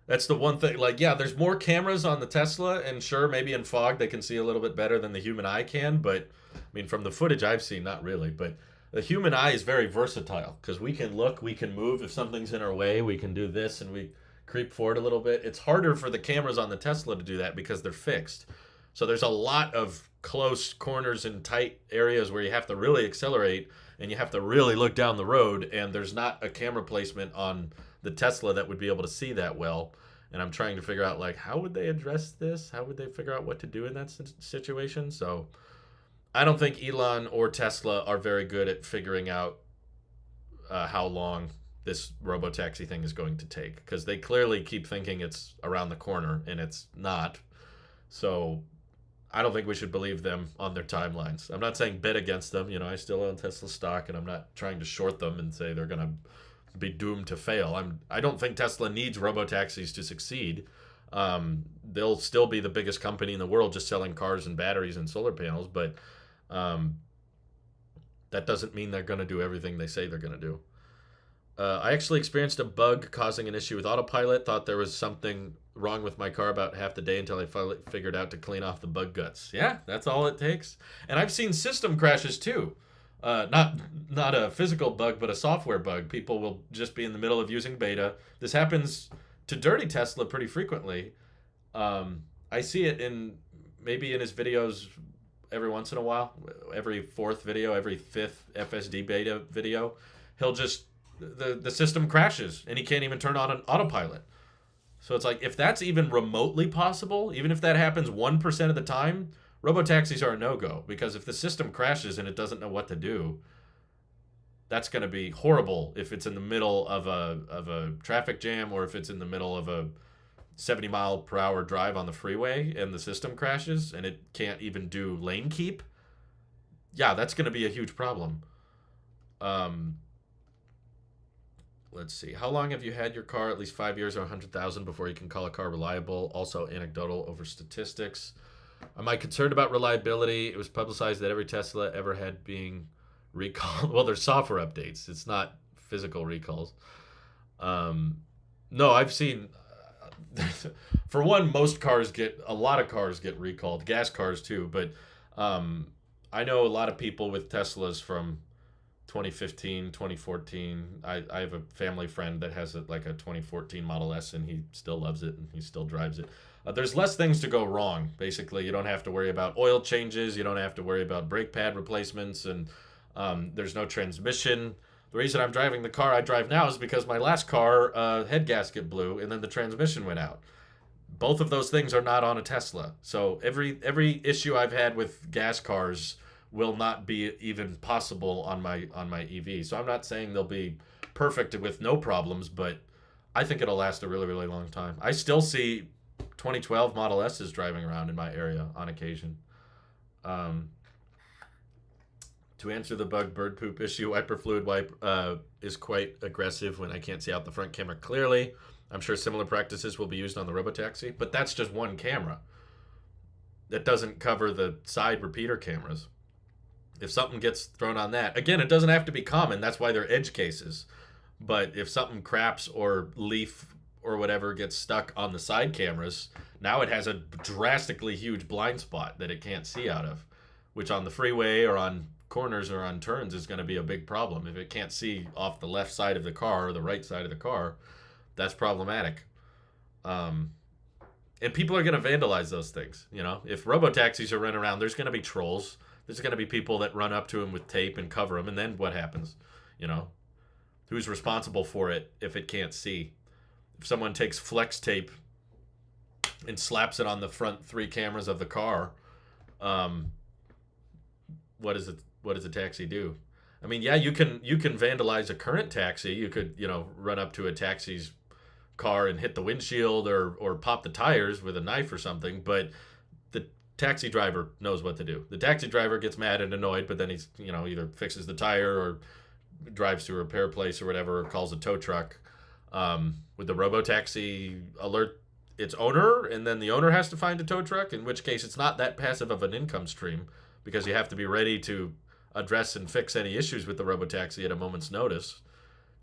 That's the one thing. Like, yeah, there's more cameras on the Tesla, and sure, maybe in fog they can see a little bit better than the human eye can, but I mean, from the footage I've seen, not really. But the human eye is very versatile because we can look, we can move. If something's in our way, we can do this and we creep forward a little bit. It's harder for the cameras on the Tesla to do that because they're fixed. So there's a lot of close corners and tight areas where you have to really accelerate and you have to really look down the road, and there's not a camera placement on the Tesla that would be able to see that well. And I'm trying to figure out, like, how would they address this? How would they figure out what to do in that situation? So I don't think Elon or Tesla are very good at figuring out how long this robotaxi thing is going to take, because they clearly keep thinking it's around the corner and it's not. So I don't think we should believe them on their timelines. I'm not saying bet against them. You know, I still own Tesla stock, and I'm not trying to short them and say they're going to be doomed to fail. I don't think Tesla needs robotaxis to succeed. They'll still be the biggest company in the world just selling cars and batteries and solar panels, but that doesn't mean they're going to do everything they say they're going to do. I actually experienced a bug causing an issue with autopilot. Thought there was something wrong with my car about half the day until I finally figured out to clean off the bug guts. Yeah, that's all it takes. And I've seen system crashes too. Not a physical bug, but a software bug. People will just be in the middle of using beta. This happens to Dirty Tesla pretty frequently. I see it maybe in his videos every once in a while. Every fourth video, every fifth FSD beta video, he'll just the system crashes and he can't even turn on an autopilot. So it's like, if that's even remotely possible, even if that happens 1% of the time, robotaxis are a no-go, because if the system crashes and it doesn't know what to do, that's going to be horrible if it's in the middle of a traffic jam, or if it's in the middle of a 70-mile-per-hour drive on the freeway and the system crashes and it can't even do lane keep. Yeah, that's going to be a huge problem. Let's see. How long have you had your car? At least 5 years or 100,000 before you can call a car reliable. Also anecdotal over statistics. Am I concerned about reliability? It was publicized that every Tesla ever had being recalled. Well, there's software updates. It's not physical recalls. No, I've seen for one, a lot of cars get recalled, gas cars too. But um, I know a lot of people with Teslas from 2015, 2014. I have a family friend that has like a 2014 Model S, and he still loves it and he still drives it. There's less things to go wrong. Basically, you don't have to worry about oil changes. You don't have to worry about brake pad replacements, and there's no transmission. The reason I'm driving the car I drive now is because my last car head gasket blew and then the transmission went out. Both of those things are not on a Tesla. So every issue I've had with gas cars will not be even possible on my EV. So I'm not saying they'll be perfect with no problems, but I think it'll last a really really long time. I still see 2012 Model S's driving around in my area on occasion. Um, to answer the bug bird poop issue, wiper fluid wipe is quite aggressive when I can't see out the front camera clearly. I'm sure similar practices will be used on the robotaxi, but that's just one camera. That doesn't cover the side repeater cameras. If something gets thrown on that, again, it doesn't have to be common. That's why they're edge cases. But if something craps or leaf or whatever gets stuck on the side cameras, now it has a drastically huge blind spot that it can't see out of, which on the freeway or on corners or on turns is going to be a big problem. If it can't see off the left side of the car or the right side of the car, that's problematic. Um, and people are going to vandalize those things. You know, if robotaxis are running around, there's going to be trolls. There's going to be people that run up to them with tape and cover them. And then what happens? You know, who's responsible for it if it can't see? If someone takes flex tape and slaps it on the front three cameras of the car, um, what does it? What does a taxi do? I mean, yeah, you can vandalize a current taxi. You could, you know, run up to a taxi's car and hit the windshield or pop the tires with a knife or something, but the taxi driver knows what to do. The taxi driver gets mad and annoyed, but then he's, you know, either fixes the tire or drives to a repair place or whatever, or calls a tow truck. With the robotaxi, alert its owner, and then the owner has to find a tow truck, in which case it's not that passive of an income stream because you have to be ready to address and fix any issues with the robotaxi at a moment's notice.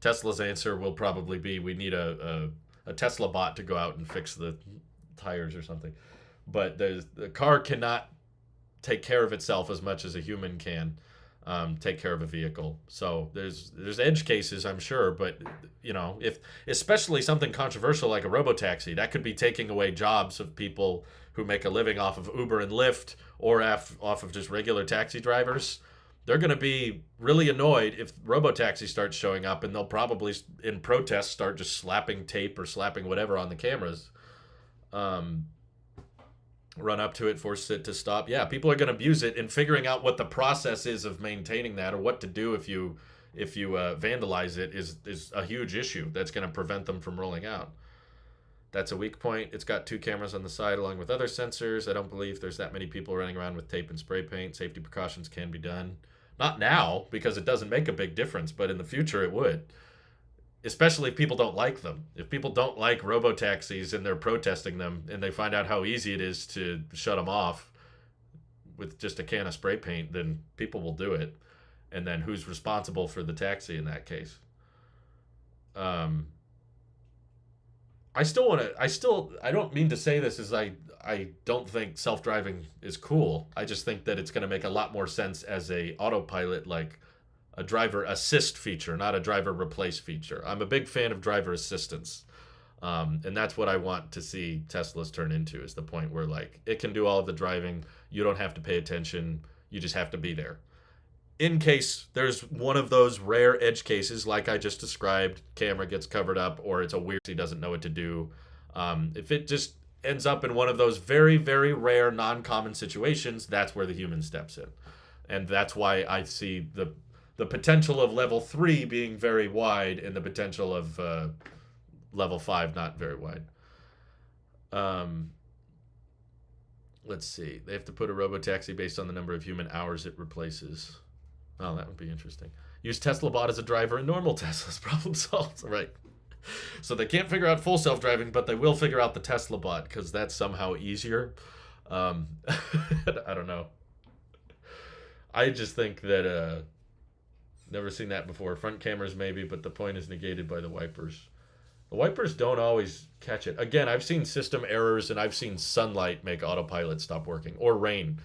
Tesla's answer will probably be we need a Tesla bot to go out and fix the tires or something. But the car cannot take care of itself as much as a human can take care of a vehicle. So there's edge cases, I'm sure, but you know, if especially something controversial like a robotaxi, that could be taking away jobs of people who make a living off of Uber and Lyft or off of just regular taxi drivers. They're going to be really annoyed if robotaxi starts showing up, and they'll probably, in protest, start just slapping tape or slapping whatever on the cameras. Run up to it, force it to stop. Yeah, people are going to abuse it, and figuring out what the process is of maintaining that or what to do if you vandalize it is a huge issue that's going to prevent them from rolling out. That's a weak point. It's got 2 cameras on the side along with other sensors. I don't believe there's that many people running around with tape and spray paint. Safety precautions can be done. Not now, because it doesn't make a big difference, but in the future it would. Especially if people don't like them. If people don't like robotaxis and they're protesting them and they find out how easy it is to shut them off with just a can of spray paint, then people will do it. And then who's responsible for the taxi in that case? I don't mean to say this as I don't think self-driving is cool. I just think that it's going to make a lot more sense as a autopilot, like a driver assist feature, not a driver replace feature. I'm a big fan of driver assistance. And that's what I want to see Teslas turn into, is the point where like it can do all of the driving. You don't have to pay attention. You just have to be there. In case there's one of those rare edge cases, like I just described, camera gets covered up or it's a weird, he doesn't know what to do. If it just ends up in one of those very, very rare, non-common situations, that's where the human steps in. And that's why I see the potential of level 3 being very wide and the potential of level 5 not very wide. Let's see. They have to put a robotaxi based on the number of human hours it replaces. Oh, that would be interesting. Use Tesla bot as a driver in normal Teslas. Problem solved. Right. So they can't figure out full self-driving, but they will figure out the Tesla bot because that's somehow easier. I don't know. I just think that never seen that before. Front cameras maybe, but the point is negated by the wipers. The wipers don't always catch it. Again, I've seen system errors and I've seen sunlight make autopilot stop working, or rain.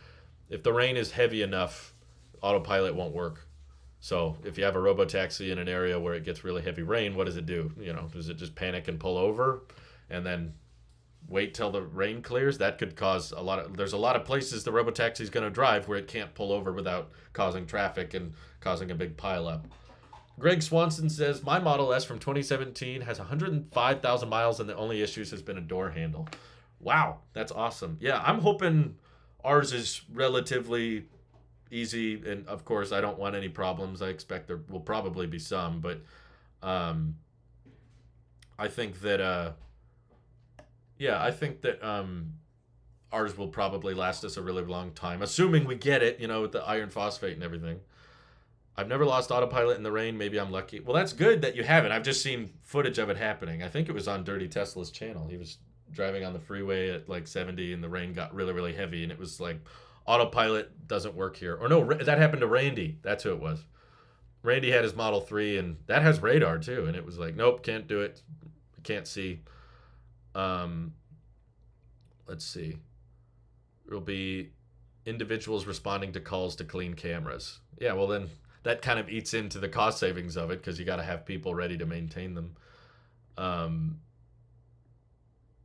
If the rain is heavy enough, autopilot won't work. So if you have a robotaxi in an area where it gets really heavy rain, what does it do? Does it just panic and pull over and then wait till the rain clears? That could cause there's a lot of places the robotaxi is going to drive where it can't pull over without causing traffic and causing a big pileup. Greg Swanson says, my Model S from 2017 has 105,000 miles and the only issues has been a door handle. Wow, that's awesome. Yeah, I'm hoping ours is relatively easy, and of course I don't want any problems. I expect there will probably be some, but I think that ours will probably last us a really long time, assuming we get it, with the iron phosphate and everything. I've never lost autopilot in the rain. Maybe I'm lucky. Well, that's good that you haven't. I've just seen footage of it happening. I think it was on Dirty Tesla's channel. He was driving on the freeway at like 70 and the rain got really, really heavy, and it was like, autopilot doesn't work here. Or no, that happened to Randy. That's who it was. Randy had his Model 3, and that has radar too, and it was like, nope, can't do it. Can't see. Let's see. There'll be individuals responding to calls to clean cameras. Yeah, well then that kind of eats into the cost savings of it because you got to have people ready to maintain them.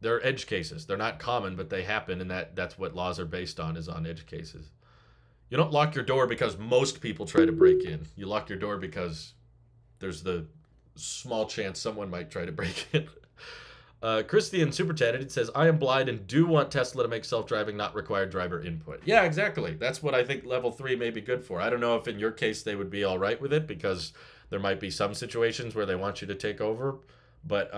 They're edge cases. They're not common, but they happen, and that's what laws are based on, is on edge cases. You don't lock your door because most people try to break in. You lock your door because there's the small chance someone might try to break in. Christian Super Chatted, it says, I am blind and do want Tesla to make self-driving not require driver input. Yeah, exactly. That's what I think level 3 may be good for. I don't know if in your case they would be all right with it, because there might be some situations where they want you to take over. But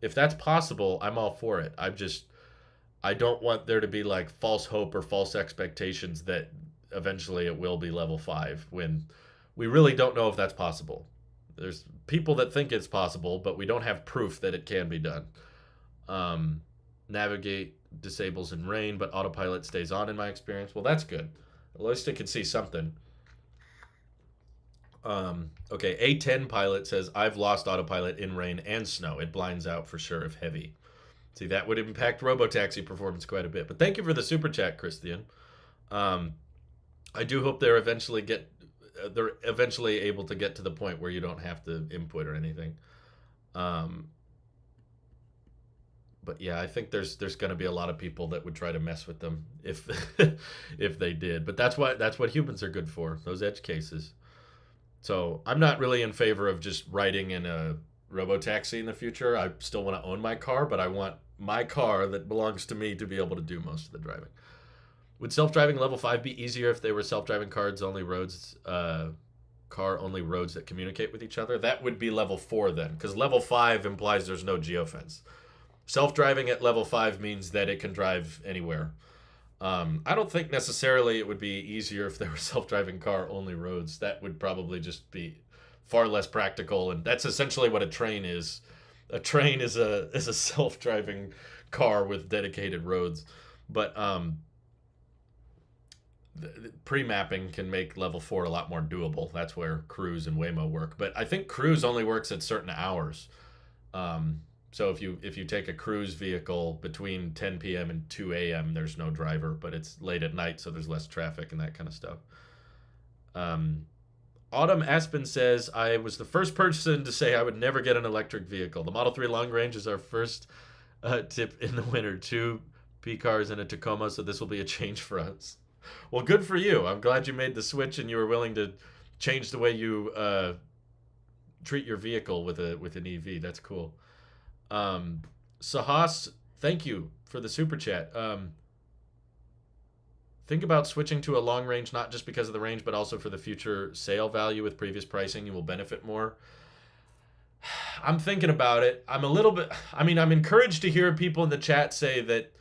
if that's possible, I'm all for it. I don't want there to be like false hope or false expectations that eventually it will be level 5 when we really don't know if that's possible. There's people that think it's possible, but we don't have proof that it can be done. Navigate disables in rain, but autopilot stays on in my experience. Well, that's good. At least it can see something. Okay, A10 Pilot says, I've lost autopilot in rain and snow. It blinds out for sure if heavy. See, that would impact robotaxi performance quite a bit. But thank you for the super chat, Christian. I do hope they're eventually able to get to the point where you don't have to input or anything. But yeah, I think there's going to be a lot of people that would try to mess with them if if they did. But that's what humans are good for, those edge cases. So I'm not really in favor of just riding in a robotaxi in the future. I still want to own my car, but I want my car that belongs to me to be able to do most of the driving. Would self-driving level 5 be easier if they were self-driving car only roads that communicate with each other? That would be level 4 then, because level 5 implies there's no geofence. Self-driving at level 5 means that it can drive anywhere. I don't think necessarily it would be easier if there were self-driving car only roads. That would probably just be far less practical, and that's essentially what a train is. A train is a self-driving car with dedicated roads. But pre-mapping can make level 4 a lot more doable. That's where Cruise and Waymo work. But I think Cruise only works at certain hours. So if you take a Cruise vehicle between 10 p.m. and 2 a.m., there's no driver, but it's late at night, so there's less traffic and that kind of stuff. Autumn Aspen says, I was the first person to say I would never get an electric vehicle. The Model 3 long range is our first tip in the winter. 2 P cars and a Tacoma, so this will be a change for us. Well, good for you. I'm glad you made the switch and you were willing to change the way you treat your vehicle with an EV. That's cool. Sahas, thank you for the super chat. Think about switching to a long range, not just because of the range, but also for the future sale value. With previous pricing, you will benefit more. I'm thinking about it. I'm encouraged to hear people in the chat say that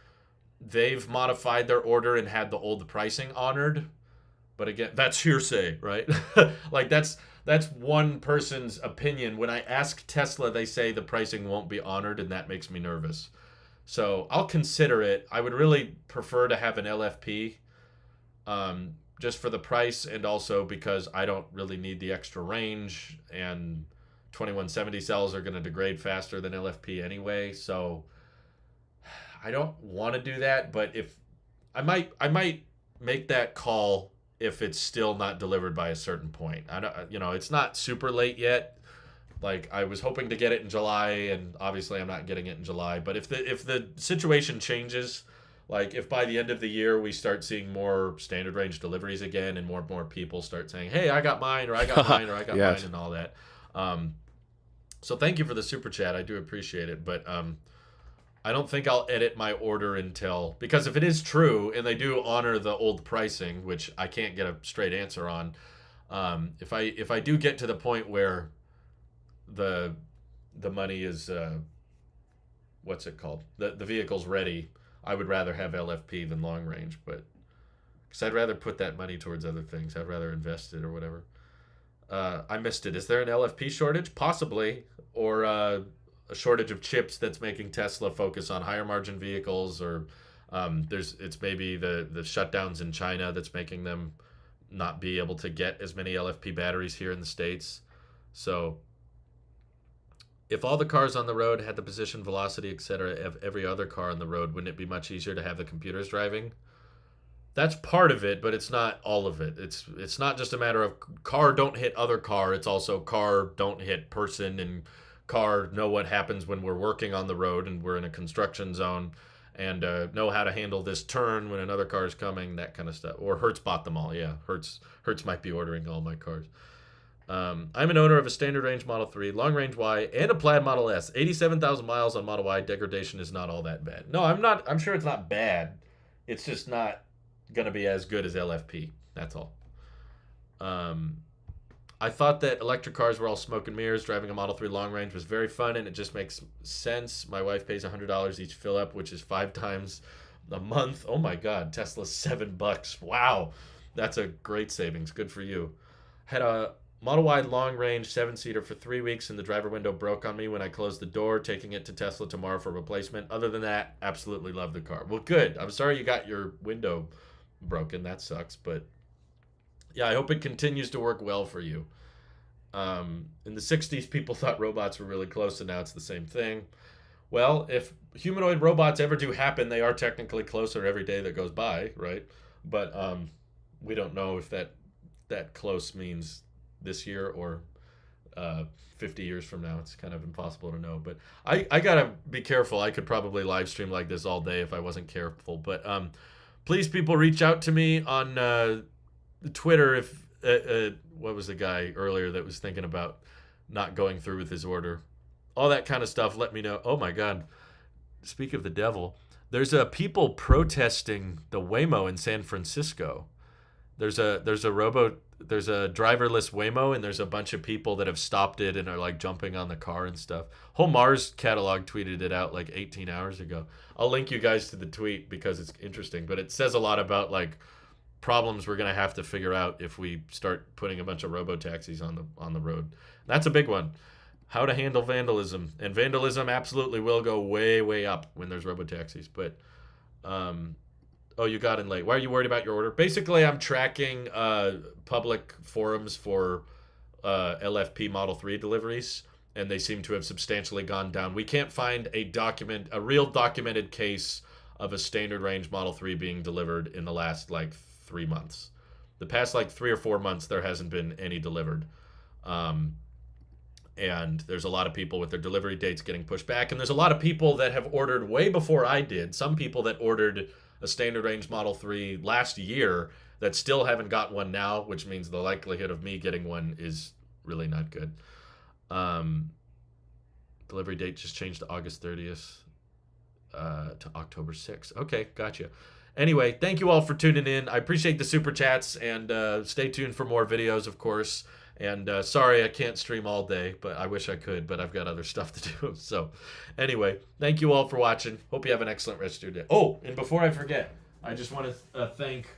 they've modified their order and had the old pricing honored. But again, that's hearsay, right? Like that's one person's opinion. When I ask Tesla, they say the pricing won't be honored, and that makes me nervous. So I'll consider it. I would really prefer to have an LFP, just for the price, and also because I don't really need the extra range, and 2170 cells are going to degrade faster than LFP anyway, so I don't want to do that, but if I might make that call if it's still not delivered by a certain point. I don't, it's not super late yet. Like, I was hoping to get it in July, and obviously I'm not getting it in July. But if the situation changes, like if by the end of the year we start seeing more standard range deliveries again, and more people start saying, "Hey, I got mine," or "I got mine," or "I got Yes. mine," and all that. So thank you for the super chat. I do appreciate it, but I don't think I'll edit my order because if it is true and they do honor the old pricing, which I can't get a straight answer on, if I do get to the point where the money is what's it called, the vehicle's ready, I would rather have LFP than long range, but because I'd rather put that money towards other things. I'd rather invest it or whatever. I missed it. Is there an LFP shortage? Possibly, or a shortage of chips that's making Tesla focus on higher margin vehicles, or it's maybe the shutdowns in China that's making them not be able to get as many LFP batteries here in the States. So if all the cars on the road had the position, velocity, etc. of every other car on the road, wouldn't it be much easier to have the computers driving? That's part of it, but it's not all of it. It's not just a matter of car don't hit other car. It's also car don't hit person, and car know what happens when we're working on the road and we're in a construction zone, and know how to handle this turn when another car is coming, that kind of stuff. Or Hertz bought them all. Yeah, Hertz might be ordering all my cars. I'm an owner of a standard range Model 3, long range Y, and a Plaid Model S. 87,000 miles on Model Y. Degradation is not all that bad. No, I'm sure it's not bad. It's just not going to be as good as LFP. That's all. I thought that electric cars were all smoke and mirrors. Driving a Model 3 long range was very fun, and it just makes sense. My wife pays $100 each fill up, which is 5 times a month. Oh my God, Tesla's $7. Wow, that's a great savings. Good for you. Had a Model Y long range 7-seater for 3 weeks, and the driver window broke on me when I closed the door, taking it to Tesla tomorrow for replacement. Other than that, absolutely love the car. Well, good. I'm sorry you got your window broken. That sucks, but yeah, I hope it continues to work well for you. In the 60s, people thought robots were really close, and now it's the same thing. Well, if humanoid robots ever do happen, they are technically closer every day that goes by, right? But we don't know if that close means this year or 50 years from now. It's kind of impossible to know. But I gotta be careful. I could probably live stream like this all day if I wasn't careful. But please, people, reach out to me on Twitter if what was the guy earlier that was thinking about not going through with his order, all that kind of stuff. Let me know. Oh my God, speak of the devil, there's people protesting the Waymo in San Francisco. There's a driverless Waymo, and there's a bunch of people that have stopped it and are like jumping on the car and stuff. Whole Mars catalog tweeted it out like 18 hours ago. I'll link you guys to the tweet because it's interesting, but it says a lot about like problems we're going to have to figure out if we start putting a bunch of robo-taxis on the road. That's a big one. How to handle vandalism. And vandalism absolutely will go way, way up when there's robo-taxis. But, oh, you got in late. Why are you worried about your order? Basically, I'm tracking public forums for LFP Model 3 deliveries, and they seem to have substantially gone down. We can't find a real documented case of a standard range Model 3 being delivered in the last, 3 months. The past, 3 or 4 months, there hasn't been any delivered. And there's a lot of people with their delivery dates getting pushed back, and there's a lot of people that have ordered way before I did. Some people that ordered a standard range Model 3 last year that still haven't got one now, which means the likelihood of me getting one is really not good. Delivery date just changed to August 30th to October 6th. Okay, gotcha. Anyway, thank you all for tuning in. I appreciate the super chats, and stay tuned for more videos, of course. And sorry I can't stream all day, but I wish I could, but I've got other stuff to do. So anyway, thank you all for watching. Hope you have an excellent rest of your day. Oh, and before I forget, I just want to thank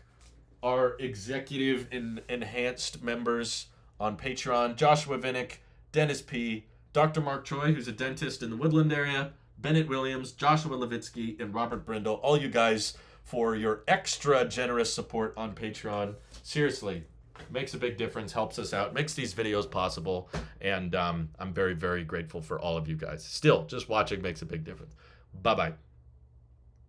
our executive and enhanced members on Patreon: Joshua Vinnick, Dennis P., Dr. Mark Choi, who's a dentist in the Woodland area, Bennett Williams, Joshua Levitsky, and Robert Brindle. All you guys for your extra generous support on Patreon. Seriously, makes a big difference, helps us out, makes these videos possible. And I'm very, very grateful for all of you guys. Still, just watching makes a big difference. Bye bye.